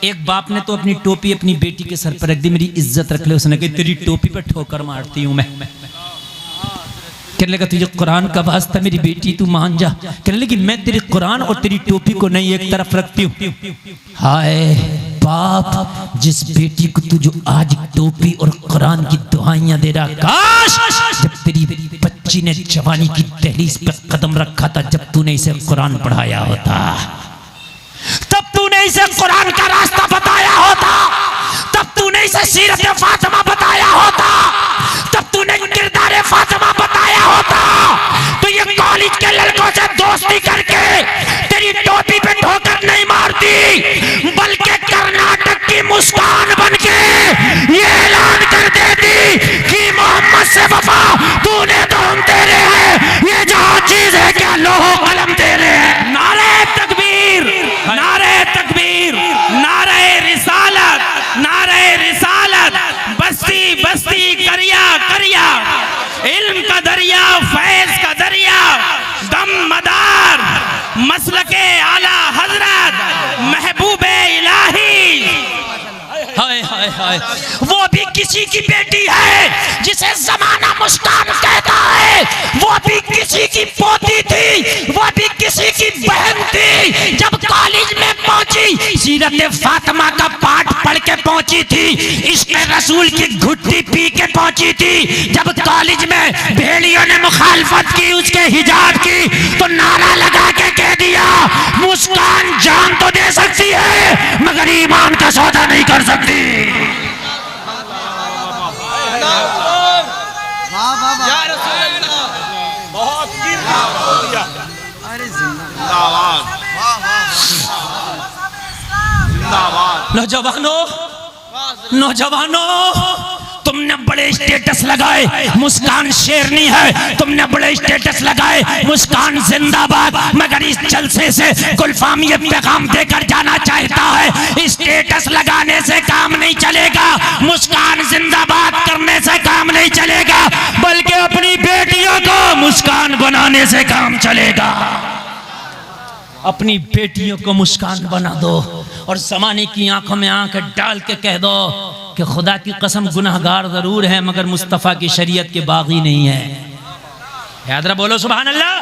[SPEAKER 3] एक बाप ने तो अपनी टोपी अपनी बेटी के सर पर रख दी, मेरी इज्जत रख ले। उसने कहा तेरी टोपी पर ठोकर मारती हूं मैं। कहने लगा तुझे कुरान का वास्ता मेरी बेटी तू मान जा। कहने लगी मैं तेरी कुरान और तेरी टोपी को नहीं एक तरफ रखती हूँ। हाय बाप, जिस बेटी को तू जो आज टोपी और कुरान की दुआइयां दे रहा, काश जब तेरी बच्ची ने जवानी की दहलीज पर कदम रखा था, जब तूने इसे कुरान पढ़ाया होता,
[SPEAKER 2] तब तूने इसे कुरान का रास्ता बताया होता, तब तूने इसे सीरत फातिमा बताया होता, तब तूने किरदार फातिमा बताया होता। तो ये कॉलेज के लड़कों से दोस्ती करके तेरी टोपी पे ठोकर नहीं मारती, बल्कि कर्नाटक की मुस्कान बनके ये ऐलान कर देती कि मोहम्मद से वफा तूने तो हम तेरे हैं, ये जहां चीज है क्या लोहो कलम तेरे हैं। नारे तकबीर, नारे तकबीर, नारे इल्म का दरिया, फैज का दरिया, दम मदार मसलके आला हजरत महबूबे इलाही। हाय हाय हाय, वो भी किसी की बेटी है जिसे जमाना मुस्कान कहता है, वो भी किसी की पोती थी, वो भी किसी की बहन थी। जब कॉलेज में पहुंची सीरत फातिमा का पाठ पढ़ के पहुंची थी, इश्क़ रसूल की घुट्टी पी के पहुंची थी। जब कॉलेज में भेड़ियों ने मुखालफत की उसके हिजाब की, तो नारा लगा के कह दिया, मुस्कान जान तो दे सकती है मगर ईमान का सौदा नहीं कर सकती।
[SPEAKER 5] या रसूल अल्लाह।
[SPEAKER 4] बहुत
[SPEAKER 2] नौजवानों, नौजवानों, तुमने बड़े स्टेटस लगाए, मुस्कान शेरनी है, तुमने बड़े स्टेटस लगाए, मुस्कान जिंदाबाद, मगर इस जलसे से गुलफाम ये पैगाम देकर जाना चाहता है, स्टेटस लगाने से काम नहीं चलेगा, मुस्कान जिंदाबाद करने से काम नहीं चलेगा, बल्कि अपनी बेटियों को मुस्कान बनाने से काम चलेगा। अपनी बेटियों को मुस्कान बना दो और जमाने की आंखों में आंख डाल के कह दो कि खुदा की कसम गुनाहगार जरूर है मगर मुस्तफ़ा की शरीयत के बागी नहीं है। याद रहा, बोलो सुभान अल्लाह।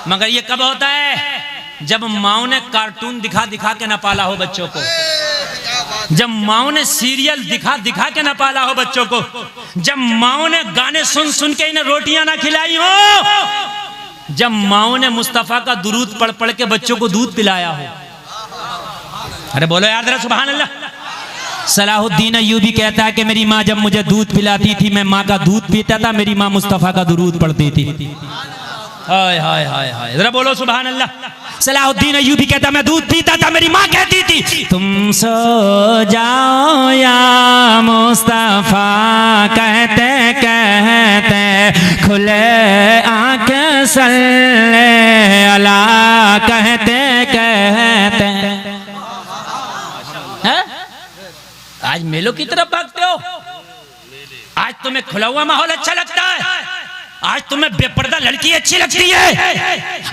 [SPEAKER 2] मगर ये कब होता है? जब माओ ने कार्टून दिखा दिखा के न पाला हो बच्चों को, जब माओ ने सीरियल दिखा दिखा के न पाला हो बच्चों को, जब माओ ने गाने सुन सुन के इन्हें रोटियां ना खिलाई हो, जब माओ ने मुस्तफ़ा का दुरूद पढ़ पढ़ के बच्चों को दूध पिलाया हो। अरे बोलो याद रहा, सुभान अल्लाह।
[SPEAKER 3] सलाहुद्दीन अय्यूबी कहता है कि मेरी माँ जब मुझे दूध पिलाती थी, मैं माँ का दूध पीता था, मेरी माँ मुस्तफ़ा का दुरूद पढ़ती थी।
[SPEAKER 2] हाय हाय हाय हाय, जरा बोलो सुभान अल्लाह।
[SPEAKER 3] सलाहुद्दीन अय्यूबी कहता मैं दूध पीता था, मेरी माँ कहती थी तुम सो जाओ या मुस्तफ़ा, कहते कहते खुले आँख सल्ले अला, कहते कहते।
[SPEAKER 2] आज मेलों की तरफ भागते हो, आज तुम्हें खुला हुआ माहौल अच्छा लगता है, आज तुम्हें बेपर्दा लड़की अच्छी लगती है,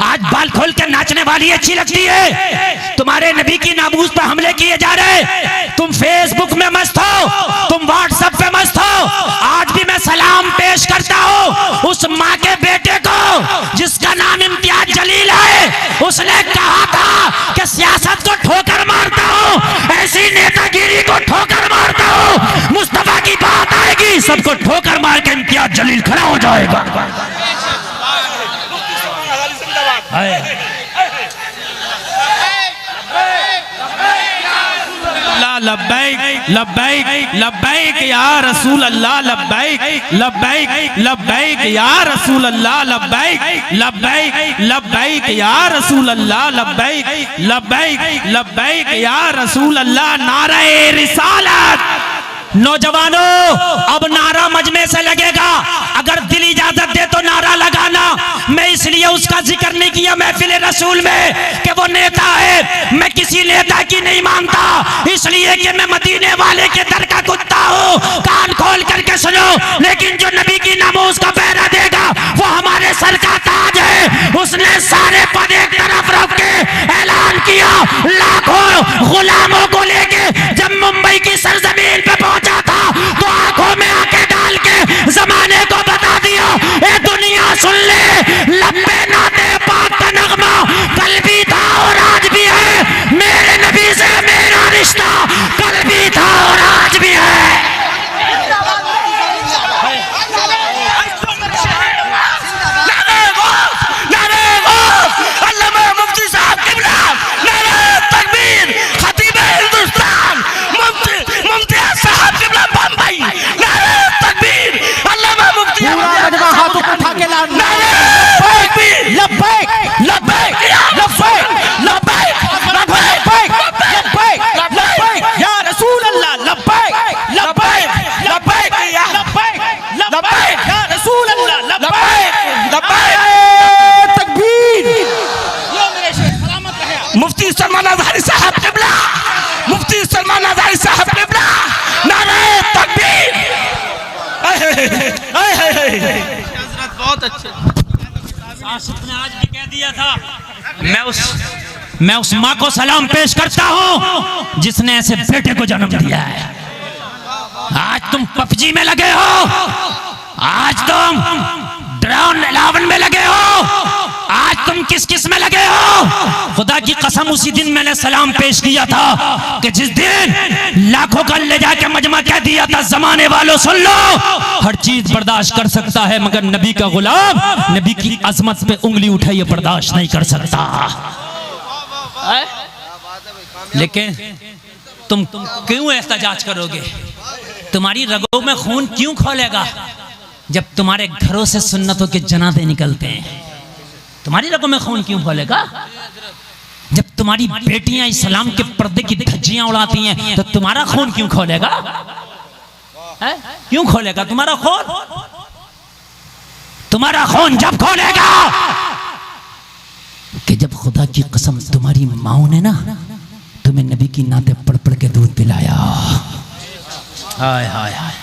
[SPEAKER 2] आज बाल खोल के नाचने वाली अच्छी लगती है, तुम्हारे नबी की नामूस पर हमले किए जा रहे, तुम फेसबुक में मस्त हो, तुम व्हाट्सएप पे मस्त हो। आज भी मैं सलाम पेश करता हूँ उस माँ के बेटे को जिसका नाम इम्तियाज जलील है। उसने कहा था कि सियासत को ठोकर मारता हूँ, ऐसी नेतागिरी को ठोकर मारता हूँ, मुस्तफा की बात आएगी सबको ठोकर मार के इम्तियाज जलील खड़ा हो जाएगा। लब्बैक लब्बैक लब्बैक या रसूल अल्लाह, लब्बैक लब्बैक लब्बैक या रसूल अल्लाह, लब्बैक लब्बैक लब्बैक या रसूल अल्लाह, लब्बैक लब्बैक लब्बैक या रसूल अल्लाह। नारे रिसालत। नौजवानों, अब नारा मजमे से लगेगा, अगर दिल इजाजत दे तो नारा लगाना। मैं इसलिए उसका जिक्र नहीं किया महफिल रसूल में कि वो नेता है, मैं किसी नेता की नहीं मानता, इसलिए कि मैं मदीने वाले के दर का कुत्ता हूँ। कान खोल करके सुनो, लेकिन जो नबी की नामूस का पहरा देगा वो हमारे सर का ताज है। उसने सारे पद एक तरफ रख के ऐलान किया, लाखों गुलामों को लेके जब मुंबई की सरजमीन पे पहुंचा था तो आंखों में आंखें डाल के जमाने को बता दिया, ए दुनिया सुन ले, लंबे नाते पाक का नगमा कल भी था और आज भी है, मेरे नबी से मेरा रिश्ता कल भी था और आज भी है। मुफ्ती सलमान अज़हरी साहब क़िबला, मुफ्ती सलमान अज़हरी साहब क़िबला, नारे तकबीर।
[SPEAKER 1] आसिफ ने आज भी कह दिया था, मैं उस माँ को सलाम पेश करता हूँ जिसने ऐसे बेटे को जन्म दिया है। आज तुम पबजी में लगे हो, आज तुम ड्रोन 11 में लगे हो, आज तुम किस में लगे हो। खुदा की कसम उसी दिन मैंने सलाम पेश किया था कि जिस दिन लाखों का ले जाके मजमा कह दिया था, जमाने वालों सुन लो, हर चीज बर्दाश्त कर सकता है मगर नबी का गुलाम नबी की अजमत पे उंगली उठाइए बर्दाश्त नहीं कर सकता। लेकिन तुम क्यों एहतजाज करोगे? तुम्हारी रगों में खून क्यों खोलेगा जब तुम्हारे घरों से सुन्नतों के जनाजे निकलते हैं? तुम्हारी रगों में खून क्यों खोलेगा? जब तुम्हारी बेटियां इस्लाम के पर्दे की धज्जियां उड़ाती हैं तो तुम्हारा खून क्यों खोलेगा? क्यों खोलेगा तुम्हारा खून? तुम्हारा खून जब खोलेगा कि जब खुदा की कसम तुम्हारी माओ ने ना तुम्हें नबी की नाते पढ़ पढ़ के दूध पिलाया। हाय हाय हाय,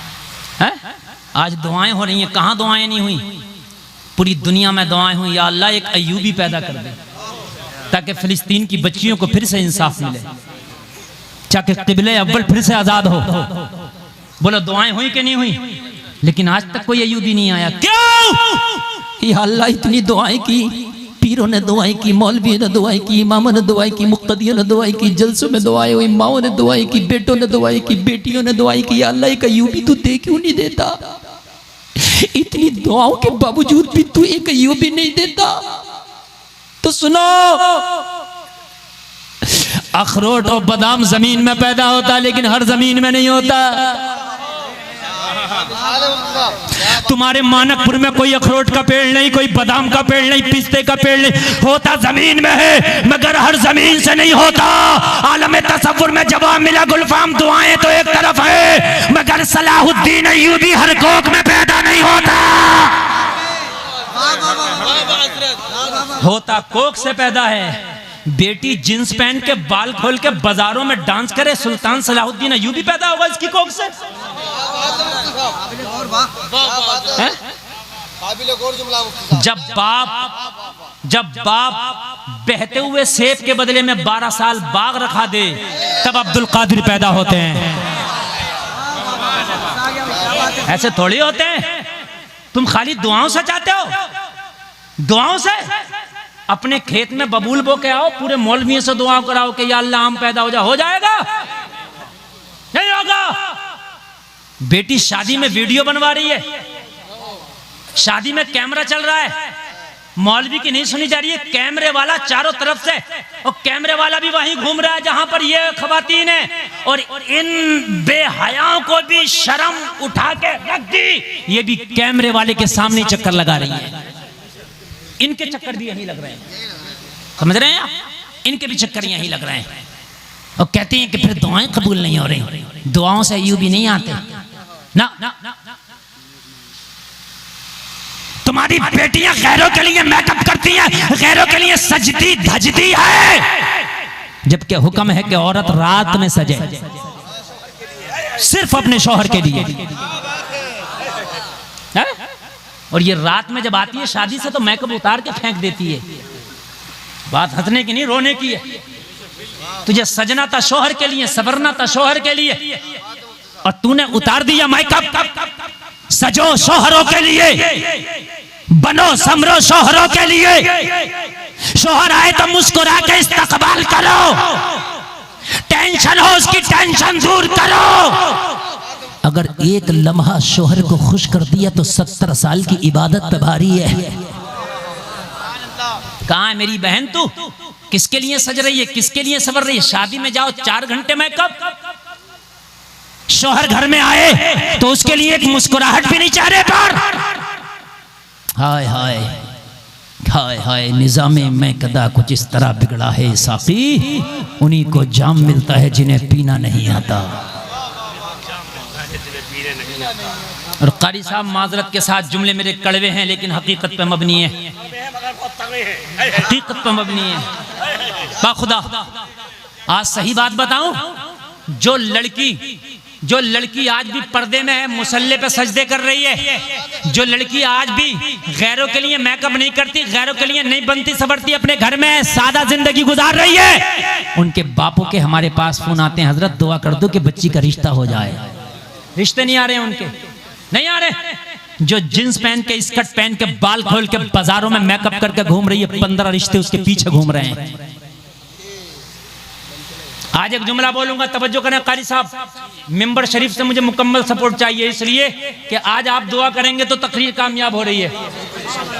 [SPEAKER 1] आज दुआएं हो रही हैं, कहाँ दुआएं नहीं हुई? पूरी दुनिया में दुआएं हुई, या अल्लाह एक अय्यूबी पैदा कर दे ताकि फिलिस्तीन की बच्चियों को फिर से इंसाफ मिले, ताकि क़िबले अव्वल फिर से आजाद हो। बोलो दुआएं हुई कि नहीं हुई? लेकिन आज तक कोई अय्यूबी नहीं आया। क्यों? या अल्लाह इतनी दुआएं की, पीरों ने दुआएं की, मौलवियों ने दुआएं की, इमामों ने दुआएं की, मुक्तदियों ने दुआएं की, जलसों में दुआएं हुई, माओं ने दुआएं की, बेटों ने दुआएं की, बेटियों ने दुआएं की। या अल्लाह एक अय्यूबी तू दे क्यों नहीं देता? इतनी दुआओं के बावजूद भी तू एक अय्यूबी नहीं देता। तो सुनो, अखरोट और बादाम जमीन में पैदा होता लेकिन हर जमीन में नहीं होता। तुम्हारे मानकपुर में कोई अखरोट का पेड़ नहीं, कोई बादाम का पेड़ नहीं, पिस्ते का पेड़ नहीं, होता जमीन में है मगर हर जमीन से नहीं होता। आलम तसव्वुर में जवाब मिला, गुलफाम दुआएं तो एक तरफ है मगर सलाहुद्दीन अय्यूबी हर कोक में पैदा नहीं होता। होता कोक से पैदा है। बेटी जींस पहन के बाल खोल के बाजारों में डांस करे, सुल्तान सलाहुद्दीन अय्यूबी पैदा होगा इसकी कोक से? जब बाप बहते हुए सेब के बदले में 12 साल बाग रखा दे तब अब्दुल कादिर पैदा होते हैं। ऐसे थोड़ी होते हैं। तुम खाली दुआओं से चाहते हो? दुआओं से अपने खेत में बबूल बो के आओ, पूरे मौलवियों से दुआ कराओ कि या अल्लाह आम पैदा हो जाएगा? नहीं होगा। बेटी शादी में वीडियो बनवा रही है, शादी में कैमरा चल रहा है, मौलवी की नहीं सुनी जा रही है, कैमरे वाला चारों तरफ से, और कैमरे वाला भी वहीं घूम रहा है जहां पर ये खवातीन है, और इन बेहयाओं को भी शर्म उठा के रख दी, ये भी कैमरे वाले के सामने चक्कर लगा रही है। इनके चक्कर भी यही लग रहे हैं, समझ रहे हैं आप? इनके भी चक्कर यही लग रहे हैं। और कहते हैं कि फिर दुआएं कबूल नहीं हो रही, दुआओं से अय्यूबी नहीं आते ना। तुम्हारी बेटियां गैरों के लिए मेकअप करती हैं, गैरों के लिए सजती धजती है, जबकि हुक्म है कि औरत रात में सजे सिर्फ अपने शौहर के लिए है? और ये रात में जब आती है शादी से तो मेकअप उतार के फेंक देती है। बात हंसने की नहीं, रोने की है। तुझे सजना था शौहर के लिए, सवरना था शौहर के लिए, और तूने उतार दिया मेकअप। सजो शौहरों के लिए, बनो समरो शौहरों के लिए। शौहर आए तो मुस्कुरा के इस्तकबाल करो, टेंशन हो उसकी टेंशन दूर करो। अगर एक लम्हा शौहर को खुश कर दिया तो 70 साल की इबादत तबारी है। कहाँ है मेरी बहन? तू किसके लिए सज रही है, किसके लिए सवर रही है? शादी में जाओ 4 घंटे मेकअप, शौहर घर में आए तो उसके लिए एक मुस्कुराहट भी नहीं चेहरे पर। हाय हाय हाय हाय, निजामे में कदा कुछ इस तरह बिगड़ा है साकी, उन्हीं को जाम मिलता है जिन्हें पीना नहीं आता। और कारी साहब माजरत के साथ जुमले मेरे कड़वे हैं लेकिन हकीकत पे मबनी है, हकीकत पे मबनी है। बाखुदा आज सही बात बताऊं, जो लड़की जो लड़की आज भी पर्दे में है, मुसल्ले पे सजदे कर रही है, जो लड़की आज भी गैरों के लिए मेकअप नहीं करती, गैरों के लिए नहीं बनती संवरती, अपने घर में सादा जिंदगी गुजार रही है, उनके बापों के हमारे पास फोन आते हैं, हजरत दुआ कर दो कि बच्ची का रिश्ता हो जाए। रिश्ते नहीं आ रहे हैं उनके, नहीं आ रहे। जो जींस पहन के, स्कर्ट पहन के, बाल खोल के बाजारों में मेकअप करके घूम रही है, 15 रिश्ते उसके पीछे घूम रहे हैं। आज एक जुमला बोलूंगा, तवज्जो करें कारी साहब, मिंबर शरीफ से मुझे मुकम्मल सपोर्ट चाहिए, इसलिए कि आज आप दुआ करेंगे तो तकरीर कामयाब हो रही है,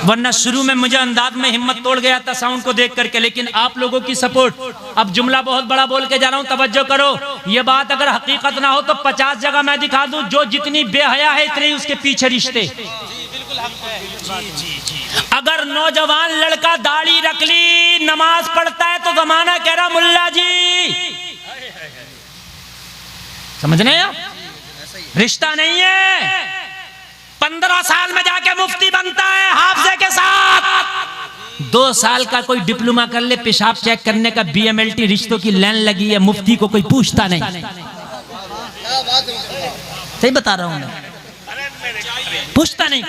[SPEAKER 1] वरना शुरू में मुझे अंदाज में हिम्मत तोड़ गया था साउंड को देख करके, लेकिन आप लोगों की सपोर्ट। अब जुमला बहुत बड़ा बोल के जा रहा हूं, तवज्जो करो। ये बात अगर हकीकत ना हो तो 50 जगह मैं दिखा दूं, जो जितनी बेहया है इतने ही उसके पीछे रिश्ते। अगर नौजवान लड़का दाढ़ी रख ली, नमाज पढ़ता है, तो जमाना कह रहा मुल्ला जी, समझ रहे हैं? रिश्ता नहीं है। 15 साल में जाके मुफ्ती बनता है हाफजे के साथ, 2 साल का कोई डिप्लोमा कर ले, पेशाब चेक करने का BMLT, रिश्तों की लाइन लगी है, मुफ्ती को कोई पूछता नहीं। सही बता रहा हूं मैं, पूछता नहीं।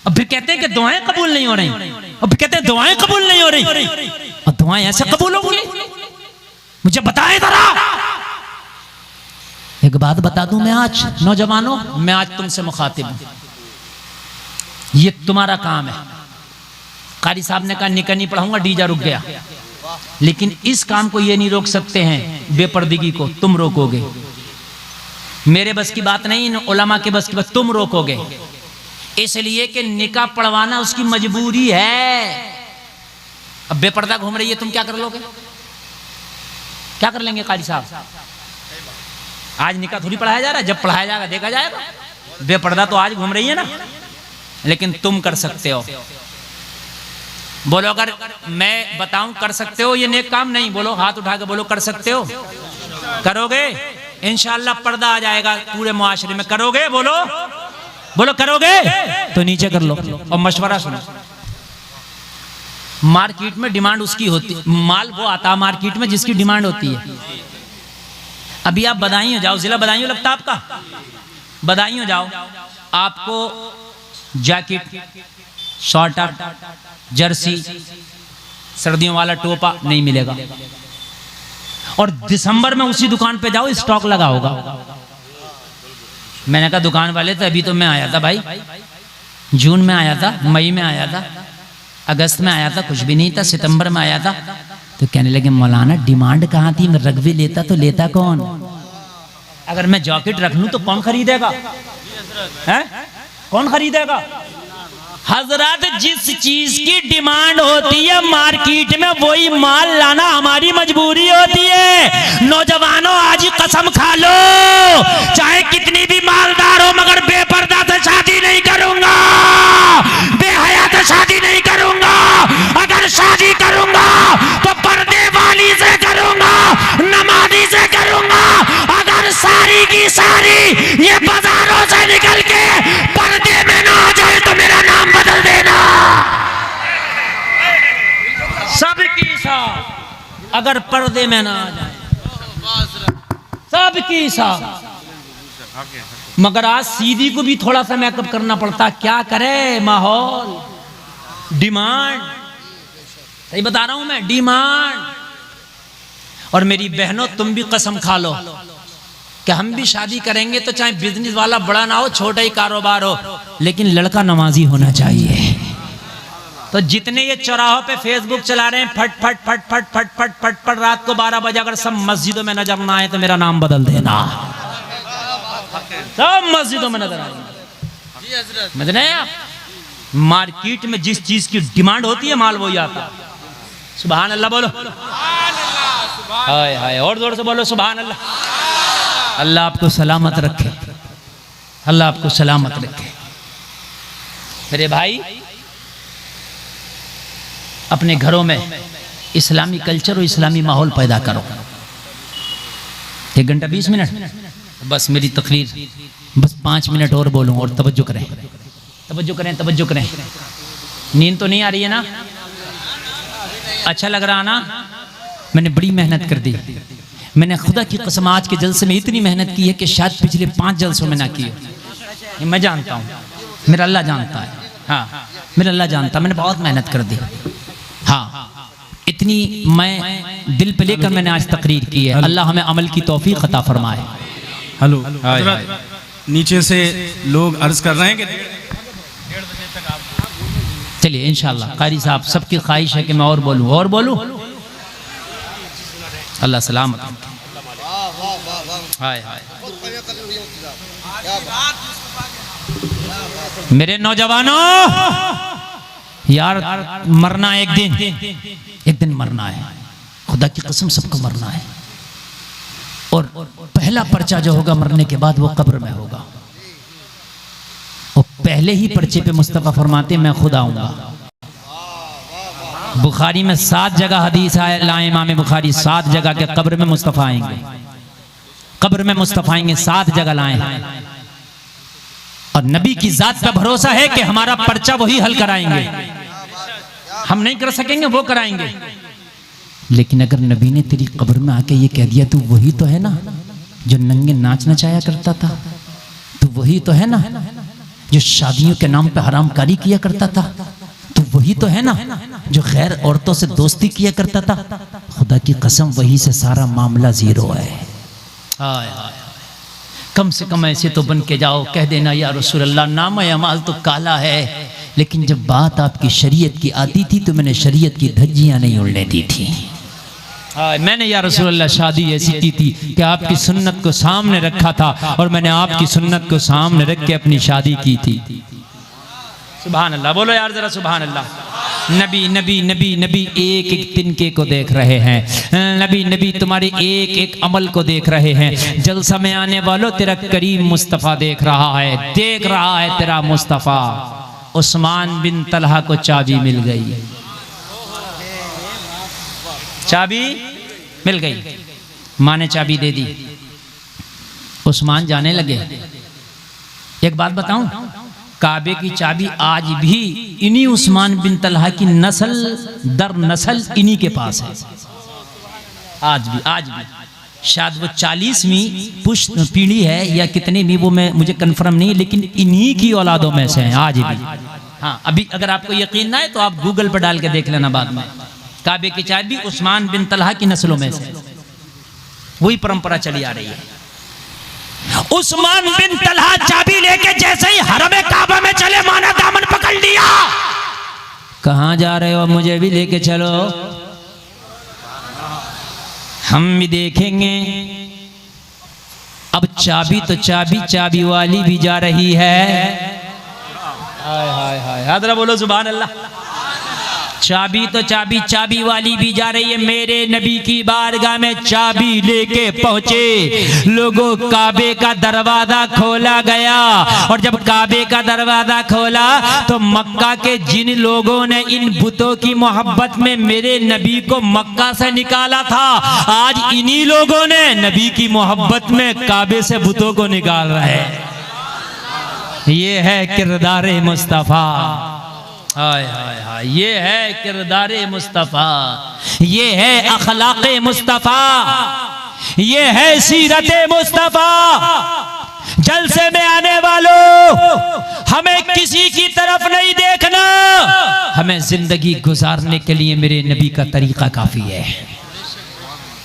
[SPEAKER 1] अब फिर कहते हैं कि दुआएं कबूल नहीं हो रही, अब फिर कहते हैं दुआएं कबूल नहीं हो रही, और दुआएं ऐसे कबूल होंगी? मुझे बताएं जरा। एक बात बता दूं मैं आज, नौजवानों, मैं आज तुमसे मुखातिब हूं, ये तुम्हारा काम है। कारी साहब ने कहा निका नहीं पढ़ाऊंगा, डीजा रुक गया, लेकिन इस काम को ये नहीं रोक सकते हैं, बेपर्दगी को तुम रोकोगे। मेरे बस की बात नहीं, उलमा के बस की बात, तुम रोकोगे, इसलिए कि निकाह पढ़वाना उसकी मजबूरी है। अब बेपर्दा घूम रही है, तुम क्या कर लोगे? क्या कर लेंगे कारी साहब? आज निकाह थोड़ी पढ़ाया जा रहा है, जब पढ़ाया जाएगा देखा जाएगा। बेपर्दा तो आज घूम रही है ना, लेकिन तुम कर सकते हो। बोलो अगर मैं बताऊं कर सकते हो ये नेक काम, नहीं बोलो, हाथ उठा के बोलो कर सकते हो। करोगे? इंशाअल्लाह पर्दा आ जाएगा पूरे मुआशरे में। करोगे? बोलो बोलो करोगे? तो नीचे कर लो और मशवरा सुनो। मार्केट में डिमांड उसकी होती है, माल वो आता है मार्केट में जिसकी डिमांड होती है। अभी आप बदायूं जाओ, जिला बदायूं लगता है आपका, बदायूं जाओ, आपको जैकेट, शॉर्टर, जर्सी, सर्दियों वाला टोपा नहीं मिलेगा। और दिसंबर में उसी दुकान पे जाओ, स्टॉक लगा होगा। मैंने कहा दुकान वाले तो अभी तो मैं आया था भाई, जून में आया था, मई में आया था, अगस्त में आया था, कुछ भी नहीं था, सितंबर में आया था। तो कहने लगे मौलाना डिमांड कहाँ थी, मैं रख भी लेता तो लेता कौन? अगर मैं जैकेट रख लूं तो कौन खरीदेगा? है? कौन खरीदेगा? हजरत जिस चीज की डिमांड होती है मार्केट में वही माल लाना हमारी मजबूरी होती है। नौजवानों आज ही कसम खा लो, चाहे कितनी भी मालदार हो, मगर बेपर्दा से शादी नहीं करूंगा, बेहया से शादी नहीं करूंगा। अगर शादी करूंगा तो पर्दे वाली से करूंगा, नमाजी से करूंगा। अगर सारी की सारी ये बाजारों से निकल के पर्दे में ना आ जाए तो मेरा नाम बदल देना। सबकी साथ अगर पर्दे में ना आ जाए, सबकी साथ। मगर आज सीधी को भी थोड़ा सा मेकअप करना पड़ता, क्या करे, माहौल, डिमांड। सही बता रहा हूं मैं, डिमांड। और मेरी बहनों तुम भी कसम खा लो कि हम भी शादी करेंगे तो चाहे बिजनेस वाला बड़ा ना हो, छोटा ही कारोबार हो, लेकिन लड़का नमाजी होना चाहिए। तो जितने ये चौराहों पे फेसबुक चला रहे हैं, फट फट फट फट फट फट फट फट, रात को 12 बजे अगर सब मस्जिदों में नजर ना आए तो मेरा नाम बदल देना। सब मस्जिदों में नजर आए, समझ रहे हैं आप? मार्केट में जिस चीज की डिमांड होती है माल वही आता। सुभान अल्लाह बोलो, हाय हाय, और जोर से बोलो सुभान अल्लाह। अल्लाह आपको सलामत रखे, अल्लाह आपको सलामत रखे। मेरे भाई, अपने घरों में इस्लामी कल्चर और इस्लामी माहौल पैदा करो। 1 घंटा 20 मिनट बस मेरी तकरीर, बस 5 मिनट और बोलूं, और तवज्जो करें, तवज्जो करें, तवज्जो करें। नींद तो नहीं आ रही है ना? अच्छा लग रहा ना? मैंने बड़ी मेहनत कर दी।
[SPEAKER 3] मैंने खुदा की कसम आज के जलसे में इतनी मेहनत की है कि शायद पिछले 5 जलसों में ना की हो। मैं जानता हूँ, मेरा अल्लाह जानता है। हाँ, मेरा अल्लाह जानता है, मैंने बहुत मेहनत कर दी। हाँ, इतनी मैं दिल पे लेकर मैंने आज तकरीर की है। अल्लाह हमें अमल की तौफीक अता फरमाए।
[SPEAKER 6] हेलो हजरत, नीचे से लोग अर्ज कर रहे हैं कि
[SPEAKER 3] चलिए इंशाल्लाह कारी साहब, सबकी ख्वाहिश है कि मैं और बोलूं। अल्लाह सलामत। हाय हाय। मेरे नौजवानों, यार मरना एक दिन मरना है। खुदा की कसम सबको मरना है। और पहला पर्चा जो होगा मरने के बाद वो कब्र में होगा। और पहले ही पर्चे पे मुस्तफ़ा फरमाते मैं खुद आऊंगा। बुखारी में 7 जगह हदीस है, इमाम बुखारी 7 जगह के कब्र में मुस्तफ़ा आएंगे। कब्र में मुस्तफ़ा आएंगे, 7 जगह लाए। और नबी की जात का भरोसा है कि हमारा पर्चा वही हल कराएंगे। हम नहीं कर सकेंगे, वो कराएंगे। लेकिन अगर नबी ने तेरी कब्र में आके ये कह दिया तू वही तो है ना जो नंगे नाच नचाया करता था, तू वही तो है ना जो शादियों के नाम पे हरामकारी किया करता था, तू वही तो है ना जो गैर औरतों से दोस्ती किया करता था, खुदा की कसम वही से सारा मामला जीरो है। हाय हाय, कम से कम ऐसे तो बन के जाओ, कह देना या रसूल अल्लाह नाम अमाल तो काला है, लेकिन जब बात आपकी शरीयत की आती थी तो मैंने शरीयत की धज्जियां नहीं उड़ने दी थी। मैंने या रसूल अल्लाह शादी ऐसी की थी कि आपकी सुन्नत को सामने रखा था और मैंने आपकी सुन्नत को सामने रख के अपनी शादी की थी। सुभान अल्लाह, बोलो यार जरा सुभान अल्लाह। नबी नबी नबी नबी एक एक तिनके को देख रहे हैं। नबी नबी तुम्हारे एक एक अमल को देख रहे हैं। जलसा में आने वालों तेरा करीम मुस्तफ़ा देख रहा है, देख रहा है तेरा मुस्तफ़ा। उस्मान बिन तलहा को चाबी मिल गई, चाबी मिल गई, माँ ने चाबी दे दी। उस्मान जाने लगे। एक बात बताऊं, काबे की चाबी आज भी इन्हीं उस्मान बिन तलहा की नस्ल दर नस्ल इन्हीं के पास है। आज भी शायद वो 40वीं पुष्ट पीढ़ी है या कितने भी, वो मैं मुझे कंफर्म नहीं, लेकिन इन्हीं की औलादों में से हैं आज भी। हाँ, अभी अगर आपको यकीन ना है तो आप गूगल पर डाल के देख लेना बाद में। काबे की चाबी उस्मान बिन तलहा की नस्लों में से, वही परंपरा चली आ रही है।
[SPEAKER 2] उस्मान बिन तलहा चाबी लेके जैसे ही हरम काबा में चले, माना दामन पकड़ लिया।
[SPEAKER 3] कहाँ जा रहे हो, मुझे भी लेके चलो, हम भी देखेंगे। अब चाबी तो चाबी वाली भी जा रही है। हाय हाय हाय, हादरा बोलो सुभान अल्लाह। चाबी तो चाबी वाली भी जा रही है। मेरे नबी की बारगाह में चाबी लेके पहुंचे लोगों, काबे का दरवाजा खोला गया। और जब काबे का दरवाजा खोला तो मक्का के जिन लोगों ने इन बुतों की मोहब्बत में मेरे नबी को मक्का से निकाला था, आज इन्हीं लोगों ने नबी की मोहब्बत में काबे से बुतों को निकाल रहे हैं। ये है किरदारे मुस्तफ़ा। हाय हाय हाय, ये है किरदारे मुस्तफ़ा, ये है अखलाक़े मुस्तफ़ा, ये है सीरते मुस्तफ़ा। जलसे में आने वालों, हमें किसी की तरफ नहीं देखना, हमें जिंदगी गुजारने के लिए मेरे नबी का तरीका काफी है।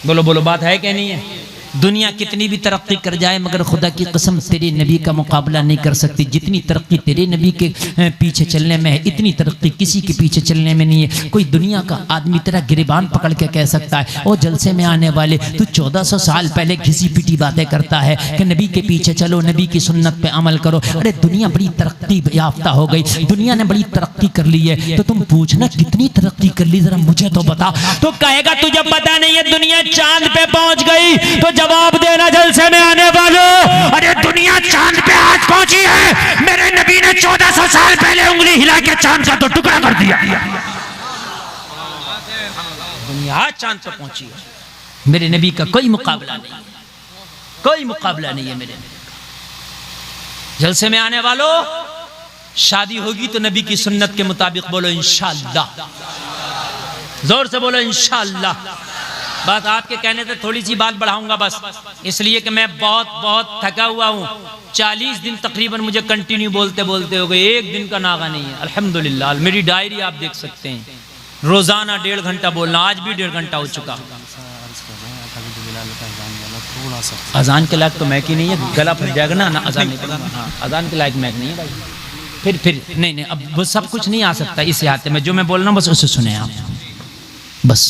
[SPEAKER 3] बोलो बोलो, बात है क्या नहीं है? दुनिया कितनी भी तरक्की कर जाए मगर खुदा की कसम तेरे नबी का मुकाबला नहीं कर सकती। जितनी तरक्की तेरे नबी के पीछे चलने में है, इतनी तरक्की किसी के पीछे चलने में नहीं है। कोई दुनिया का आदमी तेरा गिरबान पकड़ के कह सकता है ओ जलसे में आने वाले, तू 1400 साल पहले घिसी पिटी बातें करता है कि नबी के पीछे चलो, नबी की सुन्नत पे अमल करो। अरे दुनिया बड़ी तरक्की याफ्ता हो गई, दुनिया ने बड़ी तरक्की कर ली है, तो तुम पूछना कितनी तरक्की कर ली, जरा मुझे तो बता। तो कहेगा तुझे पता नहीं है, दुनिया चांद पे पहुंच गई, तो जवाब देना जलसे में आने वालों।
[SPEAKER 2] अरे दुनिया चांद पे आज पहुंची है, मेरे नबी ने 1400 साल पहले उंगली हिला के चांद का तो टुकड़ा कर दिया।
[SPEAKER 3] दुनिया आज चांद पे पहुंची है, मेरे नबी का कोई मुकाबला नहीं, कोई मुकाबला नहीं है मेरे नबी का। जलसे में आने वालों, शादी होगी तो नबी की सुन्नत के मुताबिक बोलो इंशाअल्लाह, जोर से बोलो इंशाअल्लाह।
[SPEAKER 1] बस आपके कहने से थोड़ी सी बात बढ़ाऊंगा बस, इसलिए कि मैं बहुत बहुत थका हुआ हूँ। 40 दिन तकरीबन मुझे कंटिन्यू बोलते बोलते हो गए, एक दिन का नागा नहीं है। अल्हम्दुलिल्लाह, मेरी डायरी आप देख सकते हैं, रोजाना 1.5 घंटा बोलना, आज भी 1.5 घंटा हो चुका। अजान के लायक तो मैक ही नहीं है, गला फट जाएगा ना अजान नहीं पढ़ा। हाँ, अजान के लायक मैक नहीं है भाई। फिर नहीं, अब वो सब कुछ नहीं आ सकता इस हाथ में। जो मैं बोल रहा हूँ बस उसे सुने आप। बस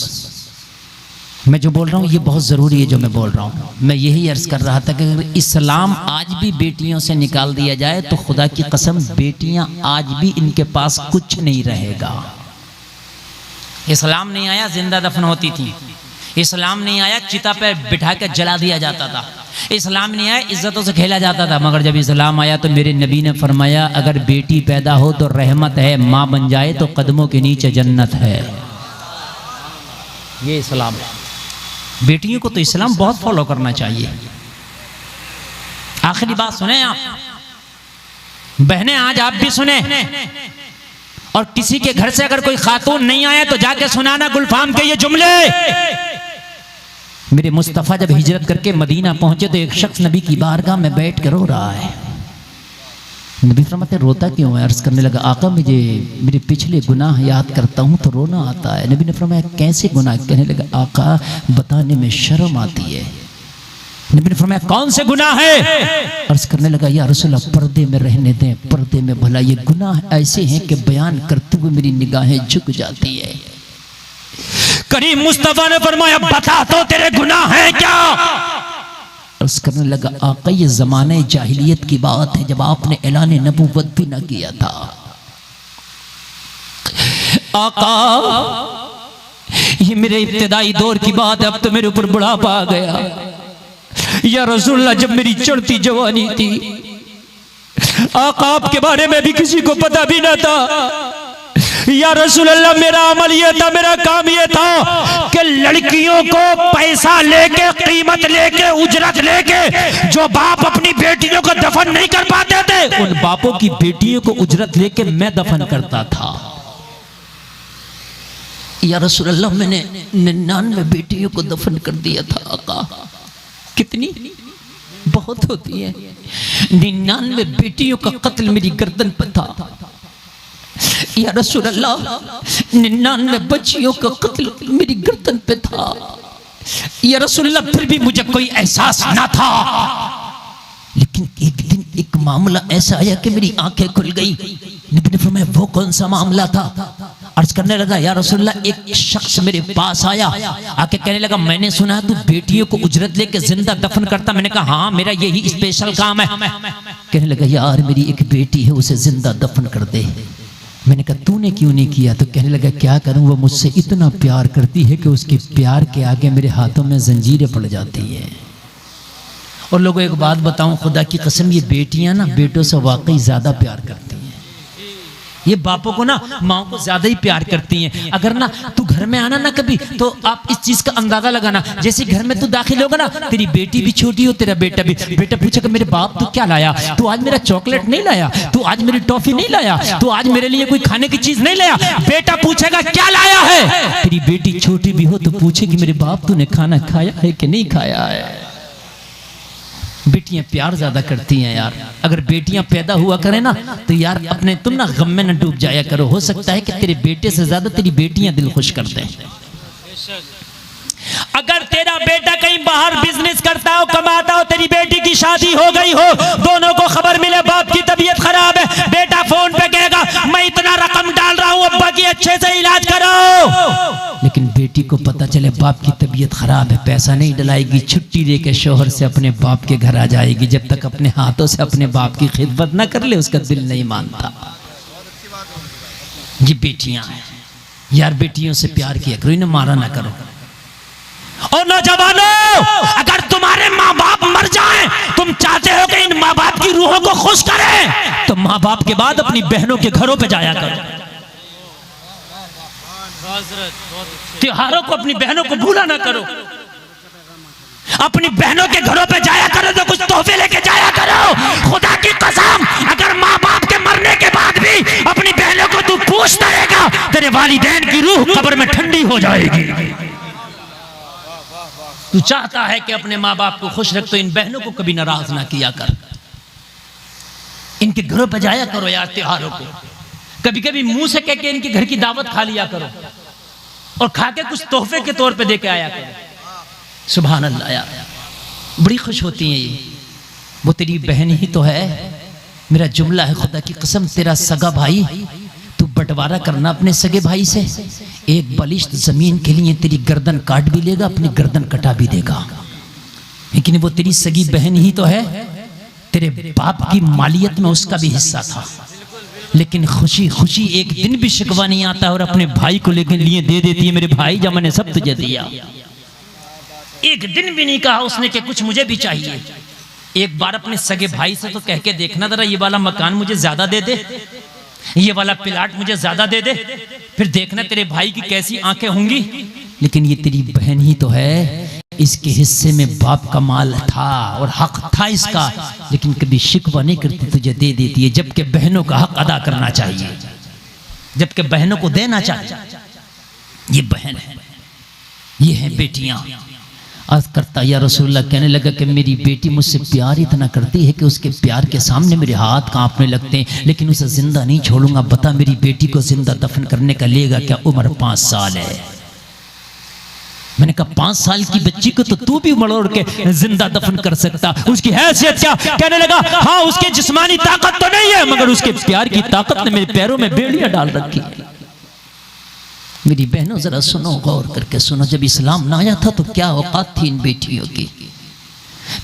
[SPEAKER 1] मैं जो बोल रहा हूँ ये बहुत ज़रूरी है जो मैं बोल रहा हूँ। मैं यही अर्ज़ कर रहा था कि अगर इस्लाम आज भी बेटियों से निकाल दिया जाए तो खुदा की कसम बेटियाँ आज भी इनके पास कुछ नहीं रहेगा। इस्लाम नहीं आया जिंदा दफन होती थी, इस्लाम नहीं आया चिता पे बिठा के जला दिया जाता था, इस्लाम नहीं आया इज्जतों से खेला जाता था। मगर जब इस्लाम आया तो मेरे नबी ने फरमाया अगर बेटी पैदा हो तो रहमत है, माँ बन जाए तो कदमों के नीचे जन्नत है। ये इस्लाम है। बेटियों को तो इस्लाम बहुत फॉलो करना चाहिए। आखिरी बात सुने आप बहनें, आज आप भी सुने, और किसी के घर से अगर कोई खातून नहीं आया तो जाके सुनाना गुलफाम के ये जुमले। मेरे मुस्तफ़ा जब हिजरत करके मदीना पहुंचे तो एक शख्स नबी की बारगाह में बैठ कर रो रहा है। नबी फरमाते रोता क्यों है? अर्ज करने लगा आका मुझे मेरे पिछले गुनाह याद करता हूँ तो रोना आता है। नबी ने फरमाया कैसे गुनाह? कहने लगा आका बताने में शर्म आती है। नबी ने फरमाया कौन से गुनाह है? अर्ज करने लगा या रसूल अल्लाह पर्दे में रहने दें, पर्दे में भला ये गुनाह ऐसे हैं कि बयान करते हुए मेरी निगाहें झुक जाती है।
[SPEAKER 2] करीम मुस्तफा ने फरमाया बता तो तेरे गुनाह हैं क्या?
[SPEAKER 3] अर्ज करने लगा आका ये जमाने जाहिलियत की बात है जब आपने ऐलान नबूवत भी न किया था। आका ये मेरे इब्तिदाई दौर की बात है, अब तो मेरे ऊपर बुढ़ापा आ गया। या रसूलल्लाह जब मेरी चढ़ती जवानी थी आका आपके बारे में भी किसी को पता भी ना था। या रसूलल्लाह मेरा अमल ये था, मेरा काम ये था
[SPEAKER 2] कि लड़कियों को पैसा लेके, कीमत लेके, उजरत लेके जो बाप अपनी बेटियों को दफन नहीं कर पाते थे
[SPEAKER 3] उन बापों की बेटियों को उजरत लेके मैं दफन करता था। या रसूलल्लाह मैंने 99 बेटियों को दफन कर दिया था। आका कितनी बहुत होती है, 99 बेटियों का कत्ल मेरी गर्दन पर था। या रसूल अल्लाह 99 बच्चियों का कत्ल मेरी गर्दन पे था। या रसूल अल्लाह फिर भी मुझे कोई एहसास ना था। लेकिन एक दिन एक मामला ऐसा आया कि मेरी आंखें खुल गई। नबी ने फरमाया वो कौन सा मामला था? अर्ज करने लगा या रसूलल्लाह एक शख्स मेरे पास आया, आके कहने लगा मैंने सुना तू बेटियों को उजरत लेके जिंदा दफन करता। मैंने कहा हाँ मेरा यही स्पेशल काम है। कहने लगा यार मेरी एक बेटी है उसे जिंदा दफन कर दे। मैंने कहा तूने क्यों नहीं किया? तो कहने लगा क्या करूं, वो मुझसे इतना प्यार करती है कि उसके प्यार के आगे मेरे हाथों में जंजीरें पड़ जाती है। और लोगों एक बात बताऊं खुदा की कसम ये बेटियां ना बेटों से वाकई ज्यादा प्यार करती हैं। ये बापों को ना माओ को ज्यादा ही प्यार करती हैं। अगर ना तू घर में आना ना कभी तो आप इस चीज का अंदाजा लगाना, जैसे घर में तू दाखिल होगा ना तेरी बेटी भी छोटी हो तेरा बेटा भी, बेटा पूछेगा मेरे बाप तू क्या लाया? तू आज मेरा चॉकलेट नहीं लाया, तू आज मेरी टॉफी नहीं लाया, तू आज मेरे लिए कोई खाने की चीज नहीं लाया। बेटा पूछेगा क्या लाया है? तेरी बेटी छोटी भी हो तो पूछेगी मेरे बाप तूने खाना खाया है कि नहीं खाया है। बेटियां प्यार ज्यादा करती हैं यार। अगर बेटियां पैदा हुआ करें ना तो यार अपने तुम ना गम में न डूब जाया करो। हो सकता है कि तेरे बेटे से ज्यादा तेरी बेटियां दिल खुश कर दें।
[SPEAKER 2] अगर तेरा बेटा कहीं बाहर बिजनेस करता हो, कमाता हो, तेरी बेटी की शादी हो गई हो, दोनों को खबर मिले बाप की तबीयत खराब है, बेटा फोन पे कहेगा मैं इतना रकम डाल रहा हूँ अब्बा की अच्छे से इलाज करो।
[SPEAKER 3] लेकिन बेटी को पता चले बाप की तबीयत खराब है, पैसा नहीं डलाएगी, छुट्टी लेके शोहर से अपने बाप के घर आ जाएगी। जब तक अपने हाथों से अपने बाप की खिदमत ना कर ले उसका दिल नहीं मानता। ये बेटियां हैं यार, बेटियों से प्यार किया करो, इन्हें मारा ना करो।
[SPEAKER 2] और नौजवानों अगर तुम्हारे माँ बाप मर जाएं, तुम चाहते हो कि इन माँ बाप की रूहों को खुश करें,
[SPEAKER 3] तो माँ बाप के बाद अपनी बहनों के घरों पे जाया करो।
[SPEAKER 2] त्योहारों को अपनी बहनों को भूला ना करो। अपनी बहनों के घरों पे जाया करो तो कुछ तोहफे लेके जाया करो। खुदा की कसम अगर माँ बाप के मरने के बाद भी अपनी बहनों को तू पूछता रहेगा, तेरे वालिदैन की रूह कब्र में ठंडी हो जाएगी।
[SPEAKER 1] तू चाहता है कि अपने माँ बाप को खुश रख, तो इन बहनों को कभी नाराज ना किया कर, इनके घरों पर जाया करो यार त्योहारों को, कभी कभी मुंह से कह के इनके घर की दावत खा लिया करो और खा के कुछ तोहफे के तौर पे दे के आया करो। सुभान अल्लाह यार, बड़ी खुश होती हैं ये। वो तेरी बहन ही तो है, मेरा जुमला है खुदा की कसम, तेरा सगा भाई, तू बंटवारा करना अपने सगे भाई से। एक बलिष्ठ जमीन के लिए तेरी गर्दन काट भी लेगा, अपनी गर्दन कटा भी देगा, लेकिन वो तेरी सगी बहन ही तो है। तेरे बाप की मालियत में उसका भी हिस्सा था, लेकिन खुशी खुशी एक दिन भी शिकवा नहीं आता और अपने भाई को लेकर लिए दे देती है, मेरे भाई जा मैंने सब तुझे दिया। एक दिन भी नहीं कहा उसने कि कुछ मुझे भी चाहिए। एक बार अपने सगे भाई से तो कह के देखना जरा, ये वाला मकान मुझे ज्यादा दे दे, ये वाला प्लाट मुझे ज्यादा दे दे, फिर देखना तेरे भाई की कैसी आंखें होंगी। लेकिन ये तेरी बहन ही तो है, इसके हिस्से में बाप का माल था और हक था इसका, लेकिन कभी शिकवा नहीं करती, तुझे दे देती है। जबकि बहनों का हक अदा करना चाहिए, जबकि बहनों को देना चाहिए। ये बहन है, ये है बेटियां। अर्ज करता या रसूलल्लाह, कहने लगा कि मेरी बेटी मुझसे प्यार इतना करती है कि उसके प्यार के सामने मेरे हाथ कांपने लगते हैं, लेकिन उसे जिंदा नहीं छोड़ूंगा। बता मेरी बेटी को जिंदा दफन करने का लेगा क्या? उम्र 5 साल है। मैंने कहा 5 साल की बच्ची को तो तू भी मरोड़ के जिंदा दफन कर सकता, उसकी हैसियत क्या? कहने लगा हाँ उसके जिस्मानी ताकत तो नहीं है, मगर उसके प्यार की ताकत ने मेरे पैरों में बेड़ियां डाल रखी है। मेरी बहनों जरा सुनो, गौर करके सुनो, जब इस्लाम ना आया था तो क्या औकात थी इन बेटियों की।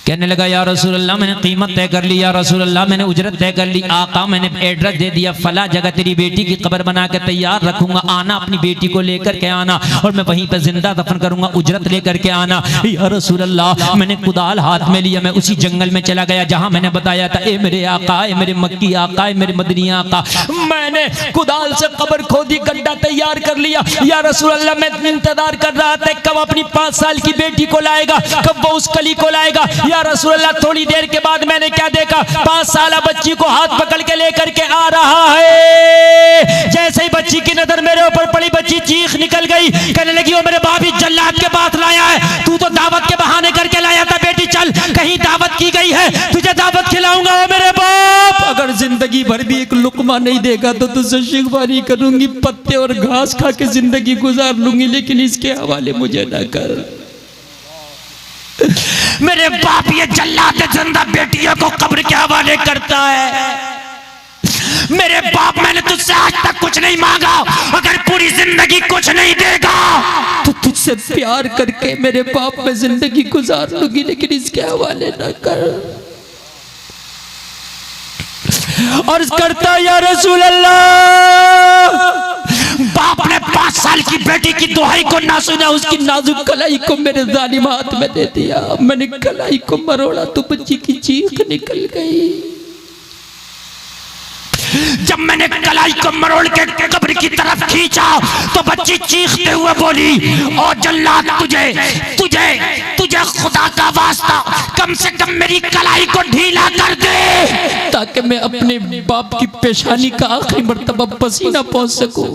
[SPEAKER 1] कहने लगा या रसूल अल्लाह मैंने कीमत तय कर ली, या रसूल अल्लाह मैंने उजरत तय कर ली, आका मैंने एड्रेस दे दिया, फला जगह तेरी बेटी की कब्र बना के तैयार रखूंगा, आना अपनी बेटी को लेकर के आना और मैं वहीं पर जिंदा दफन करूंगा, उजरत लेकर के आना। या रसूल अल्लाह मैंने कुदाल हाथ में लिया, मैं उसी जंगल में चला गया जहां मैंने बताया था, ए मेरे आका, ए मेरे मक्की आका, ए मेरे मदनी आका, मैंने कुदाल से कब्र खोदी, गड्ढा तैयार कर लिया। या रसूल अल्लाह मैं इंतजार कर रहा था कब अपनी 5 साल की बेटी को लाएगा, कब वो उस कली को लाएगा। या रसूल अल्लाह थोड़ी देर के बाद मैंने क्या देखा, 5 साल बच्ची को हाथ पकड़ के लेकर के आ रहा है। जैसे ही बच्ची की नजर मेरे ऊपर पड़ी, बच्ची चीख निकल गई, कहने लगी वो मेरे बाप ही जल्लाद के पास लाया है, तू तो दावत के बहाने करके लाया था, बेटी चल कहीं दावत की गई है, तुझे दावत खिलाऊंगा। ओ मेरे बाप, अगर जिंदगी भर भी एक लुकमा नहीं देगा तो तुझसे शिकवा नहीं करूंगी, पत्ते और घास खा के जिंदगी गुजार लूंगी, लेकिन इसके हवाले मुझे ना कर।
[SPEAKER 2] मेरे बाप ये जल्लाद जिंदा बेटियों को कब्र के हवाले करता है। मेरे बाप मैंने तुझसे आज तक कुछ नहीं मांगा, अगर पूरी जिंदगी कुछ नहीं देगा
[SPEAKER 3] तो तुझसे प्यार करके मेरे बाप में जिंदगी गुजार लूंगी, लेकिन इसके हवाले ना कर। और करता या रसूल अल्लाह,
[SPEAKER 2] बाप ने 5 साल की बेटी की दुहाई को ना सुना,
[SPEAKER 3] उसकी नाजुक कलाई को मेरे जालिम हाथ में दे दिया, मैंने कलाई को मरोड़ा तो बच्ची की चीख निकल गई।
[SPEAKER 2] जब मैंने कलाई को मरोड़ के कब्र की तरफ खींचा तो बच्ची चीखते हुए बोली, ओ जल्लाद तुझे तुझे तुझे खुदा का वास्ता कम से कम मेरी कलाई को ढीला कर दे,
[SPEAKER 3] ताकि मैं अपने बाप की पेशानी का आखिरी मर्तबा पसीना पहुंच सकूं।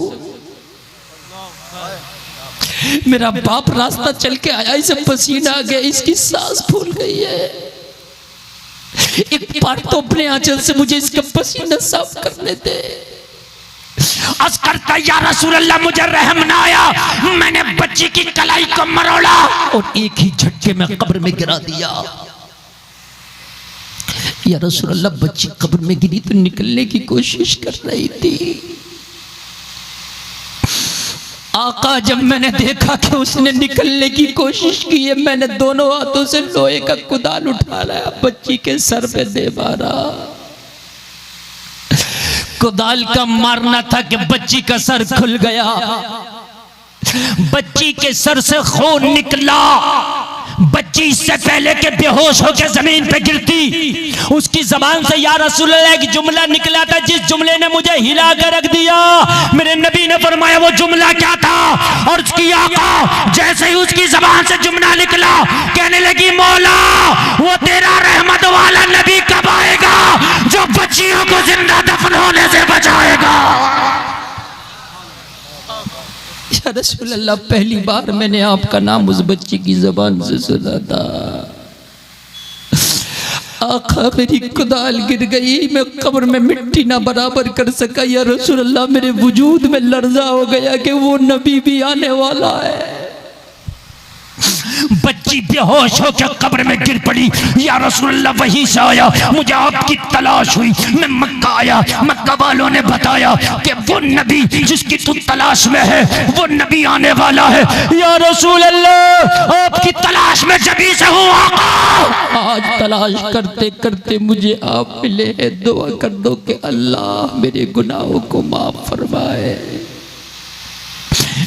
[SPEAKER 3] मेरा बाप रास्ता चल के आया, इसे पसीना आ गया, इसकी सांस फूल गई है, एक बार तो अपने आंचल से मुझे इसका पसीना साफ करने दे।
[SPEAKER 2] अर्ज करता या रसूल अल्लाह मुझे रहम ना आया, मैंने बच्ची की कलाई को मरोड़ा
[SPEAKER 3] और एक ही झटके में कब्र में गिरा दिया। या रसूल अल्लाह बच्ची कब्र में गिरी तो निकलने की कोशिश कर रही थी। आका जब मैंने देखा कि उसने निकलने की कोशिश की है, मैंने दोनों हाथों से लोहे का कुदाल उठा लाया, बच्ची के सर पे दे मारा। कुदाल का मारना था कि बच्ची का सर खुल गया, बच्ची के सर से खून निकला। बच्ची इससे पहले के बेहोश होकर जमीन पे गिरती, उसकी जबान से या रसूल अल्लाह एक जुमला निकला था, जिस जुमले ने मुझे हिला कर रख दिया। मेरे नबी ने फरमाया वो जुमला क्या था, और उसकी आका जैसे ही उसकी जबान से जुमला निकला, कहने लगी मौला वो तेरा रहमत वाला नबी कब आएगा जो बच्चियों को जिंदा दफन होने से बचाएगा। या रसूल अल्लाह, पहली बार मैंने आपका नाम उस बच्ची की ज़बान से सुना था। आखा मेरी कुदाल गिर गई, मैं कब्र में मिट्टी ना बराबर कर सका। या रसूल अल्लाह, मेरे वजूद में लर्जा हो गया कि वो नबी भी आने वाला है।
[SPEAKER 2] बच्ची बेहोश होकर कब्र में गिर पड़ी। या रसूलल्लाह, वहीं से आया, मुझे आपकी तलाश हुई, मैं मक्का आया। मक्का वालों ने बताया कि वो नबी जिसकी तू तलाश में है वो नबी आने वाला है। या रसूल अल्लाह, आपकी तलाश में जबी से हूँ आका।
[SPEAKER 3] आज तलाश करते करते मुझे आप मिले हैं। दुआ कर दो कि अल्लाह मेरे गुनाहों को माफ फरमाए।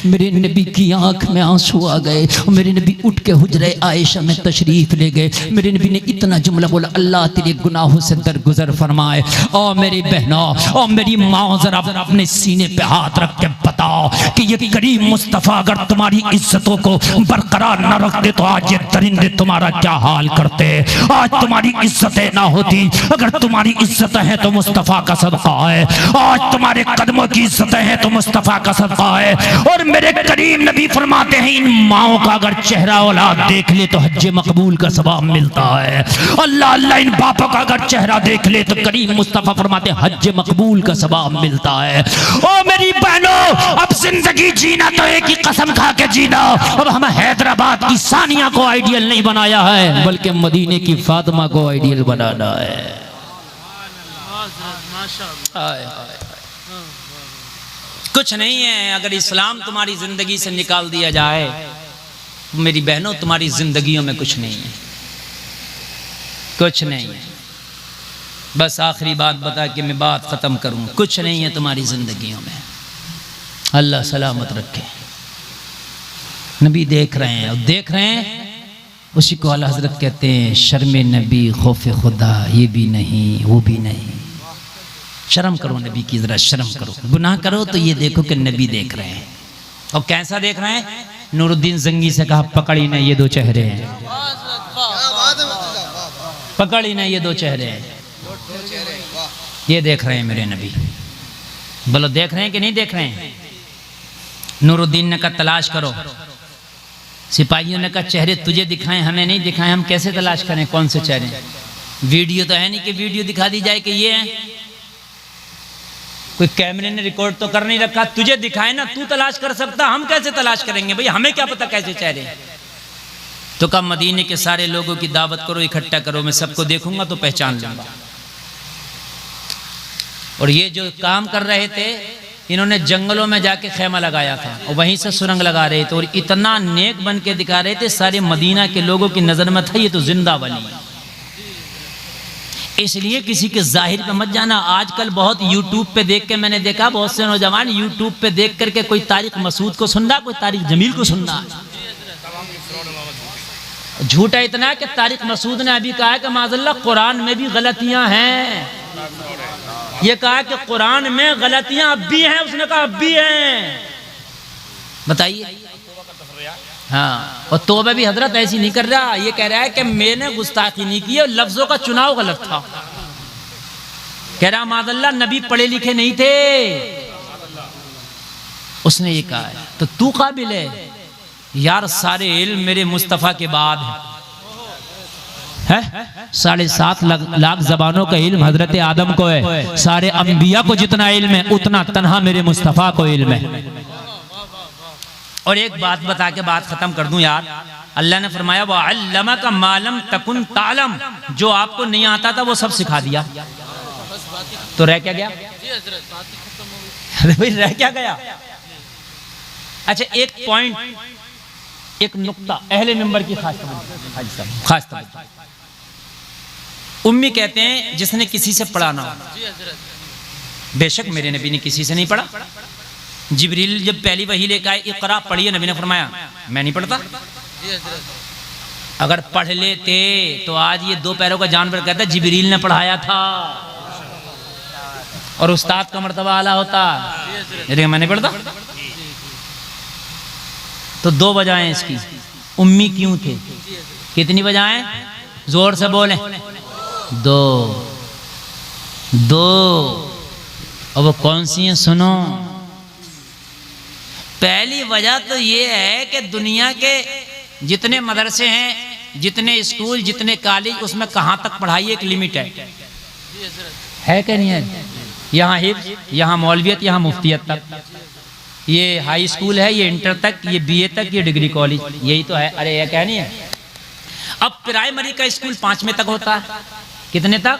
[SPEAKER 3] मेरे नबी की आंख में आंसू आ गए। मेरे नबी उठ के हुजरे आयशा में तशरीफ ले गए। मेरे नबी ने इतना जुमला बोला, अल्लाह तेरे गुनाहों से दरगुजर फरमाए। और मेरी बहनों और मेरी माँ, जरा अपने सीने पे हाथ रख के बताओ कि ये करीम मुस्तफ़ा अगर तुम्हारी इज्जतों को बरकरार न रखते तो आज ये दरिंदे तुम्हारा क्या हाल करते। आज तुम्हारी इज्जतें ना होती। अगर तुम्हारी इज्जतें हैं तो मुस्तफ़ा का सदका है। आज तुम्हारे कदमों की इज्जतें हैं तो मुस्तफ़ा का सदका है। और मेरे करीम नबी फरमाते हैं, इन माओं का अगर चेहरा औलाद देख ले तो हज मकबूल का सवाब मिलता है। अल्लाह अल्लाह, इन बापों का अगर चेहरा देख ले तो करीम मुस्तफ़ा फरमाते हैं हज मकबूल का सवाब मिलता है। ओ मेरी बहनों, अब जिंदगी जीना तो एक ही कसम खा के जीना। अब हम हैदराबाद की सानिया को आइडियल नहीं बनाया है, बल्कि मदीने की फातिमा को आइडियल बनाना है।
[SPEAKER 1] कुछ नहीं है, अगर इस्लाम तुम्हारी जिंदगी से निकाल दिया जाए, मेरी बहनों तुम्हारी जिंदगियों में कुछ नहीं है, कुछ नहीं है। बस आखिरी बात बता के मैं बात खत्म करूं, कुछ नहीं है तुम्हारी जिंदगियों में। अल्लाह सलामत रखे। नबी देख रहे हैं, और देख रहे हैं उसी को आला हजरत कहते हैं शर्म नबी खौफ खुदा, ये भी नहीं वो भी नहीं। शर्म करो नबी की, जरा शर्म करो। गुनाह करो तो ये देखो कि नबी देख रहे हैं। और कैसा देख रहे हैं? नूरुद्दीन जंगी से कहा, पकड़ी ना ये दो चेहरे हैं,
[SPEAKER 4] क्या बात है मुर्तजा, वाह वाह,
[SPEAKER 1] पकड़ी ना ये दो चेहरे हैं।
[SPEAKER 4] दो चेहरे, वाह।
[SPEAKER 1] ये देख रहे हैं मेरे नबी। बोलो देख रहे हैं कि नहीं देख रहे हैं? नूरुद्दीन ने कहा तलाश करो। सिपाहियों ने कहा चेहरे तुझे दिखाएं, हमें नहीं दिखाएं, हम कैसे तलाश करें कौन से चेहरे? वीडियो तो है नहीं कि वीडियो दिखा दी जाए कि ये है। कोई कैमरे ने रिकॉर्ड तो कर नहीं रखा, तुझे दिखाए ना, तू तलाश कर सकता, हम कैसे तलाश करेंगे भाई, हमें क्या पता कैसे चेहरे। तो कब मदीने के सारे लोगों की दावत करो, इकट्ठा करो, मैं सबको देखूंगा तो पहचान लूंगा। और ये जो काम कर रहे थे, इन्होंने जंगलों में जाके खेमा लगाया था और वहीं से सुरंग लगा रहे थे और इतना नेक बन के दिखा रहे थे, सारे मदीना के लोगों की नजर में था ये तो जिंदा वली है। इसलिए किसी के जाहिर पे मत जाना। आजकल बहुत यूट्यूब पे देख के मैंने देखा, बहुत से नौजवान यूट्यूब पे देख करके कोई तारिक मसूद को सुन रहा, कोई तारिक जमील को सुन रहा। झूठा इतना है कि तारिक मसूद ने अभी कहा है कि माज़अल्लाह कुरान में भी गलतियां हैं। ये कहा कि कुरान में गलतियां अब भी हैं, उसने कहा अब भी हैं। बताइए। हाँ, और तौबा भी हजरत ऐसी नहीं कर रहा, ये कह रहा है कि मैंने गुस्ताखी नहीं की, लफ्जों का चुनाव गलत था। कह रहा माज़अल्लाह नबी पढ़े लिखे नहीं थे, उसने ये कहा है। तो तू काबिल है यार, सारे इल्म मेरे मुस्तफ़ा के बाद है। 7.5 लाख जबानों का इल्म हजरत आदम को है, सारे अंबिया को जितना इल्म है उतना तन्हा मेरे मुस्तफ़ा को इल्म है। और एक बात बता के बात खत्म कर दूं यार, अल्लाह ने फरमाया वो अल्लमा का मालम तकुन तालम, जो आपको नहीं आता था वो सब सिखा दिया। तो रह क्या गया? अरे भाई रह क्या गया? अच्छा एक पॉइंट, एक नुक्ता अहले मिंबर की खास तवज्जो। उम्मी कहते हैं जिसने किसी से पढ़ा ना हो। बेशक मेरे नबी ने किसी से नहीं पढ़ा। जिब्रील जब पहली वही लेकर आए, इक़रा पढ़िए, नबी ने फरमाया मैं नहीं पढ़ता। अगर पढ़ लेते तो आज ये 2 पैरों का जानवर कहता जिब्रील ने पढ़ाया था और उस्ताद का मर्तबा आला होता। मैं नहीं पढ़ता। तो 2 वजहें इसकी, उम्मी क्यों थे? कितनी वजहें? जोर से बोले। 2। और वो कौन सी हैं सुनो।
[SPEAKER 3] पहली वजह तो ये है कि दुनिया के जितने मदरसे हैं, जितने स्कूल, जितने कॉलेज, उसमें कहाँ तक पढ़ाई एक लिमिट है कि नहीं है? यहाँ हिफ्ज़, यहाँ मौलवियत, यहाँ मुफ्तियत तक, ये हाई स्कूल है, ये इंटर तक, ये बीए तक, ये डिग्री कॉलेज, यही तो है। अरे ये क्या नहीं है? अब प्राइमरी का स्कूल 5वें तक होता है, कितने तक?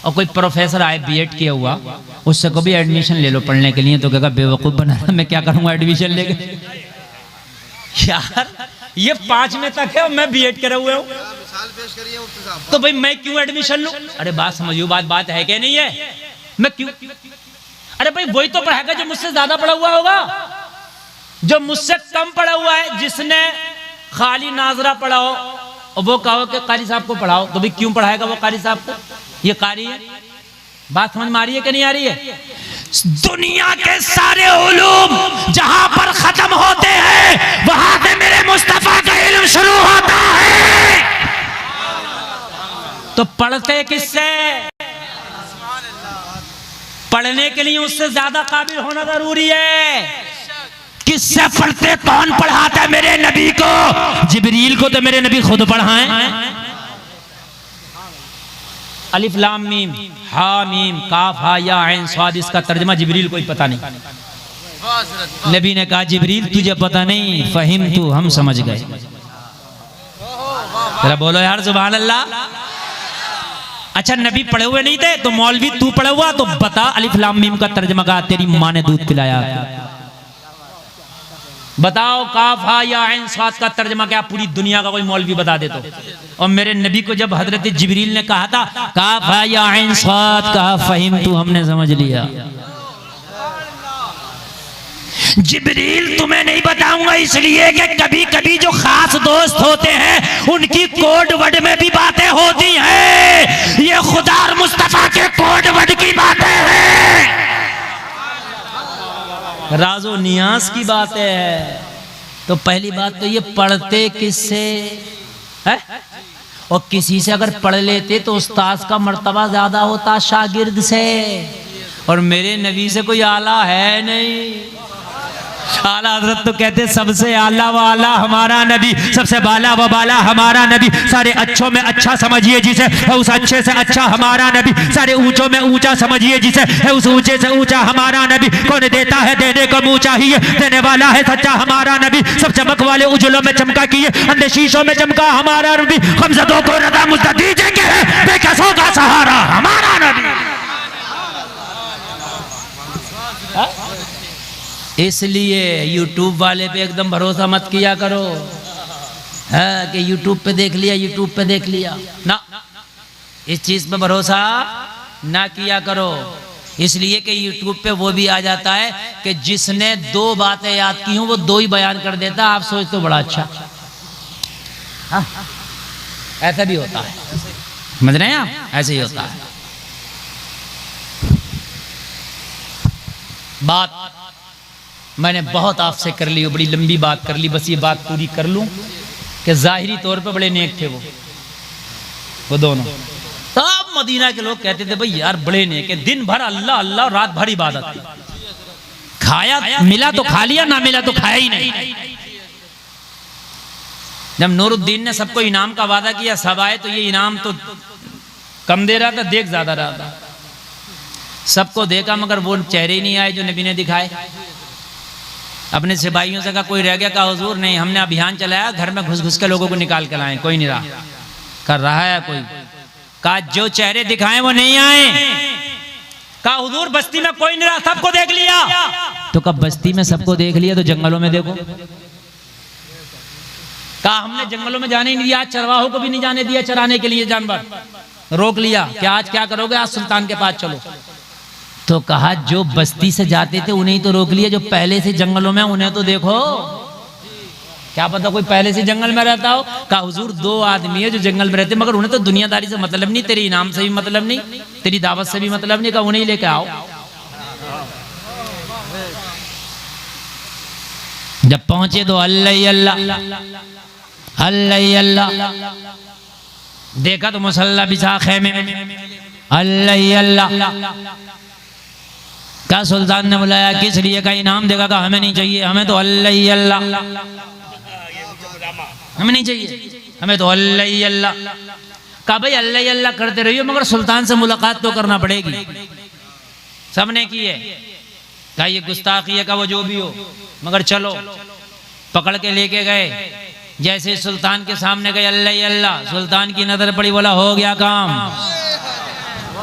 [SPEAKER 3] और कोई प्रोफेसर आए बीएड किया हुआ, उससे को भी एडमिशन ले लो पढ़ने के लिए, तो कहेगा बेवकूफ़ बना, मैं क्या करूँगा एडमिशन लेके? यार ये 5वें तक है और मैं बीएड करे हुए हूँ,
[SPEAKER 4] मिसाल पेश करिए मुफ्ती साहब।
[SPEAKER 3] तो भाई मैं क्यों एडमिशन लूँ? अरे बात समझियो, बात है कि नहीं है? मैं क्यों? अरे भाई वही तो पढ़ाएगा जो मुझसे ज्यादा पढ़ा हुआ होगा, जो मुझसे कम पढ़ा हुआ है, जिसने खाली नाजरा पढ़ाओ और वो कहो कि कारी साहब को पढ़ाओ, तो भाई क्यों पढ़ाएगा वो कारी साहब को? ये कारी है। बात समझ में आ रही है कि नहीं आ रही है?
[SPEAKER 2] दुनिया के सारे उलूम जहां पर खत्म होते हैं वहां से मेरे मुस्तफा का इल्म शुरू होता है।
[SPEAKER 3] तो पढ़ते किससे? पढ़ने के लिए उससे ज्यादा काबिल होना जरूरी है।
[SPEAKER 2] किससे पढ़ते? कौन पढ़ाता है मेरे नबी को?
[SPEAKER 3] जिब्रील को तो मेरे नबी खुद पढ़ाएं। अलिफ लाम मीम हा मीम काफ हा या ऐन स्वाद, इसका तर्जमा जिब्रील को ही पता नहीं। नबी ने कहा जिब्रील तुझे पता नहीं, फहिम तू, हम समझ गए। जरा बोलो यार सुभान अल्लाह। अच्छा नबी पढ़े हुए नहीं थे तो मौलवी तू पढ़ा हुआ, तो बता अलिफ लाम मीम का तर्जमा कहा तेरी माँ ने दूध पिलाया? बताओ काफ हा या ऐन स्वाद का तर्जमा क्या पूरी दुनिया का कोई मौलवी बता दे तो? और मेरे नबी को जब हजरत जिब्रील ने कहा था काफ हा या ऐन स्वाद, कहा फहिम तू, हमने समझ लिया।
[SPEAKER 2] जिब्रील तुम्हें नहीं बताऊंगा इसलिए कि कभी कभी जो खास दोस्त होते हैं उनकी कोड वर्ड में भी बातें होती हैं। ये खुदा और मुस्तफा के कोड वर्ड की बातें हैं,
[SPEAKER 3] राजो नियाज की बातें है। तो पहली बात तो ये पढ़ते किससे है? और किसी से अगर पढ़ लेते तो उस्ताद का मर्तबा ज्यादा होता शागिर्द से, और मेरे नबी से कोई आला है नहीं। आला हजरत तो कहते सबसे आला व आला हमारा नबी, सबसे बाला व बाला हमारा नबी, सारे अच्छों में अच्छा समझिए जिसे, उस अच्छे से अच्छा हमारा नबी, सारे ऊंचों में ऊंचा समझिए जिसे, उस ऊंचे से ऊंचा हमारा नबी। कौन देता है देने को मुंह चाहिए, देने वाला है सच्चा हमारा नबी। सब चमक वाले उजलों में चमका किए, अंधे शीशों में चमका हमारा नबी। हमजदों को रदा मुझे दीजिएंगे, बेकसों का सहारा हमारा नबी। इसलिए यूट्यूब वाले पे एकदम भरोसा मत किया करो, है कि यूट्यूब पे देख लिया, यूट्यूब पे देख लिया ना, इस चीज पे भरोसा ना किया करो। इसलिए कि यूट्यूब पे वो भी आ जाता है कि जिसने 2 बातें याद की हों वो 2 ही बयान कर देता। आप सोचते हो बड़ा अच्छा, हाँ ऐसा भी होता है, समझ रहे हैं आप? ऐसे ही होता है। बात मैंने बहुत आपसे कर ली, बड़ी लंबी बात कर ली, बस ये बात पूरी कर लूं कि जाहिरी तौर पे बड़े नेक थे वो दोनों। सब मदीना के लोग कहते थे भाई यार बड़े नेक है, दिन भर अल्लाह अल्लाह, रात भर इबादत थी। खाया मिला तो खा लिया, ना मिला तो खाया ही नहीं। जब नूरुद्दीन ने सबको इनाम का वादा किया, सब आए तो ये इनाम तो कम दे रहा था, देख ज्यादा रहा था। सबको देखा मगर वो चेहरे ही नहीं आए जो नबी ने दिखाए। अपने सिपाहियों से कहा कोई रह गया? कहा हुजूर नहीं, हमने अभियान चलाया, घर में घुस घुस के लोगों को निकाल कर लाए, कोई नहीं रहा। कर रहा है कोई? कहा जो चेहरे दिखाए वो नहीं आए। कहा हुजूर बस्ती में कोई नहीं रहा, सबको देख लिया। तो कब बस्ती में सबको देख लिया तो जंगलों में देखो। कहा हमने जंगलों में जाने नहीं दिया, चरवाहों को भी नहीं जाने दिया चराने के लिए, जानवर रोक लिया। क्या आज क्या करोगे? आज सुल्तान के पास चलो। तो कहा जो बस्ती से जाते थे उन्हें तो रोक लिया, जो पहले से जंगलों में उन्हें तो देखो। क्या पता कोई पहले से जंगल में रहता हो। कहा हुजूर 2 आदमी है जो जंगल में रहते, मगर उन्हें तो दुनियादारी से मतलब नहीं, तेरे इनाम से भी मतलब नहीं, तेरी दावत से भी मतलब नहीं। कहा उन्हें लेके आओ। जब पहुंचे तो अल्लाह अल्लाह अल्लाह अल्लाह, देखा तो मुसल्ला बिछा खेमे में, अल्लाह अल्लाह। क्या सुल्तान ने बुलाया, किस लिए का इनाम देगा? कहा हमें नहीं चाहिए, हमें तो अल्लाह ही अल्लाह, हमें नहीं चाहिए, हमें तो अल्लाह ही अल्लाह। कहा भाई अल्लाह ही अल्लाह करते रहिए मगर सुल्तान से मुलाकात तो करना पड़ेगी। सबने की है। कहा ये गुस्ताखी है का वो जो भी हो, मगर चलो। पकड़ के लेके गए। जैसे सुल्तान के सामने गए अल्लाह ही अल्लाह, सुल्तान की नजर पड़ी, बोला हो गया काम।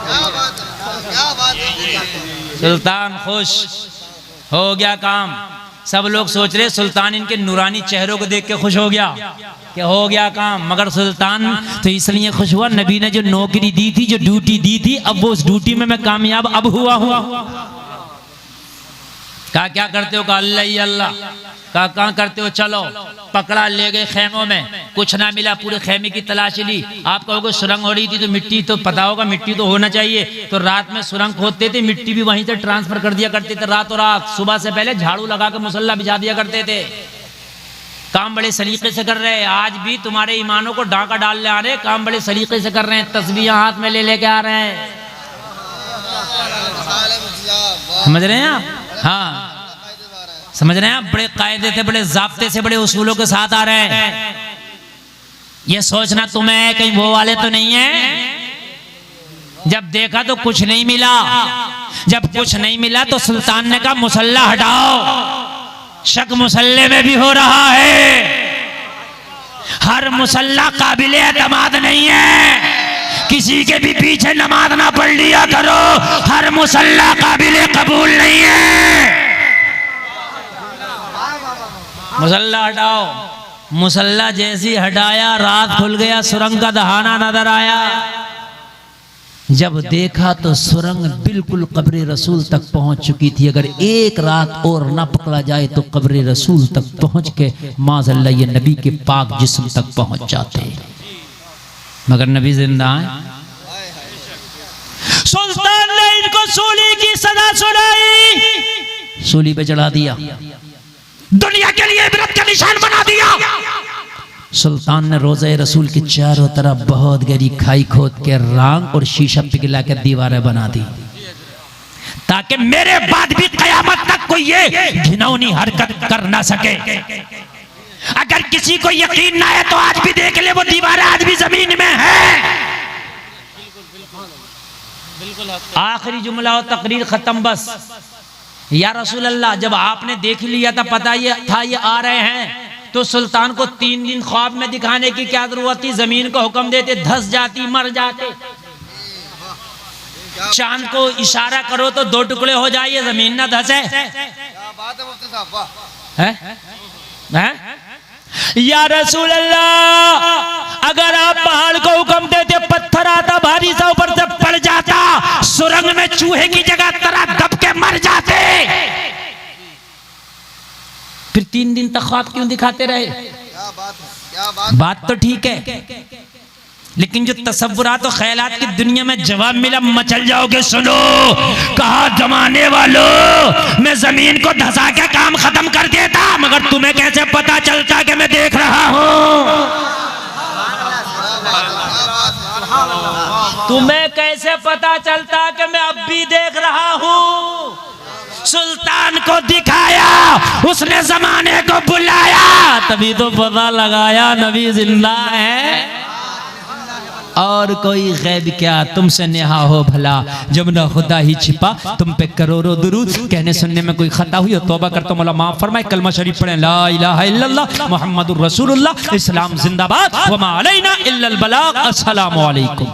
[SPEAKER 4] क्या बात है।
[SPEAKER 3] सुल्तान खुश, हो गया काम। सब लोग सोच रहे सुल्तान इनके नूरानी चेहरों को देख के खुश हो गया कि हो गया काम, मगर सुल्तान तो इसलिए खुश हुआ, नबी ने जो नौकरी दी थी, जो ड्यूटी दी थी, अब वो उस ड्यूटी में मैं कामयाब अब हुआ। कहा क्या करते हो? कहा अल्लाह ही अल्लाह। कहा कहाँ करते हो? चलो। पकड़ा, ले गए खेमों में, कुछ ना मिला, पूरे खेमे की तलाशी ली। आप कहोगे सुरंग हो रही थी तो मिट्टी तो पता होगा, मिट्टी तो होना चाहिए, तो रात में सुरंग खोदते थे, मिट्टी भी वहीं से ट्रांसफर कर दिया करते थे रातों रात। सुबह से पहले झाड़ू लगा के मुसल्ला बिछा दिया करते थे। काम बड़े सलीके से कर रहे हैं। आज भी तुम्हारे ईमानों को डांका डालने आ रहे हैं, काम बड़े सलीके से कर रहे हैं, तस्बीह हाथ में ले लेके आ रहे हैं। समझ रहे हैं आप? हाँ समझ रहे हैं आप? बड़े कायदे से, बड़े जाब्ते से, बड़े उसूलों के साथ आ रहे हैं। ये सोचना तुम्हें कहीं वो वाले तो नहीं है। जब देखा तो कुछ नहीं मिला, जब कुछ नहीं मिला तो सुल्तान ने कहा मुसल्ला हटाओ। शक मुसल्ले में भी हो रहा है। हर मुसल्ला काबिल एतमाद नहीं है। किसी के भी पीछे नमाज ना पढ़ लिया करो, हर मुसल्ला काबिल कबूल नहीं है। मुसल्ला हटाओ। मुसल्ला जैसी हटाया, रात खुल गया, सुरंग का दहाना नजर आया। जब देखा तो सुरंग बिल्कुल कब्र रसूल तक पहुंच चुकी थी। अगर एक रात और न पकड़ा जाए तो कब्र रसूल तक पहुंच के माज़अल्लाह ये नबी के पाक जिस्म तक पहुंच जाते, मगर नबी जिंदा है। सुल्तान ने इनको सूली की सजा सुनाई, सूली पे चढ़ा दिया, दुनिया के लिए इबरत का निशान बना दिया। सुल्तान ने रोज़े रसूल के चारों तरफ बहुत गहरी खाई खोद के रांग और शीशा पिघला के दीवारें बना दी, ताकि मेरे बाद भी कयामत तक कोई ये घिनौनी हरकत कर ना सके। अगर किसी को यकीन ना है तो आज भी देख ले, वो दीवारें आज भी जमीन में है। आखिरी जुमला और तकरीर खत्म बस। या रसूल अल्लाह, जब आपने देख लिया था, पता ये था ये आ रहे हैं, तो सुल्तान को 3 दिन ख्वाब में दिखाने की क्या जरूरत थी? जमीन को हुक्म देते, धस जाती, मर जाते। चांद को इशारा करो तो 2 टुकड़े हो जाए, जमीन ना धसे।
[SPEAKER 4] क्या बात है मुफ्ती साहब, वाह।
[SPEAKER 3] है? या रसूल अल्लाह, अगर आप पहाड़ को हुक्म देते, पत्थर आता भारी सा, ऊपर से पड़ जाता, सुरंग में चूहे की जगह तरह दब के मर जाते, फिर 3 दिन तक ख्वाब क्यों दिखाते रहे?
[SPEAKER 4] क्या बात है, क्या बात।
[SPEAKER 3] बात तो ठीक है, लेकिन जो तसव्वुरात और ख्यालात की दुनिया में जवाब मिला, मचल जाओगे। सुनो, कहा जमाने वालों, मैं जमीन को धसा के काम खत्म कर देता, मगर तुम्हें कैसे पता चलता कि मैं देख रहा हूं? तुम्हें कैसे पता चलता कि मैं अब भी देख रहा हूं? सुल्तान को दिखाया, उसने जमाने को बुलाया, तभी तो पता लगाया नबी जिंदा है। और कोई गैब क्या, तुमसे नेहा हो भला, जब न खुदा ही छिपा, तुम पे करोड़ों दुरूद। कहने सुनने में कोई खता हुई हो तौबा करता हूं, मौला माफ फरमाए। कलमा शरीफ पढ़ें, ला इलाहा इल्लल्लाह मुहम्मदुर रसूलुल्लाह, इस्लाम जिंदाबाद, वमा अलैना इल्लल बलाग। अस्सलामु अलैकुम।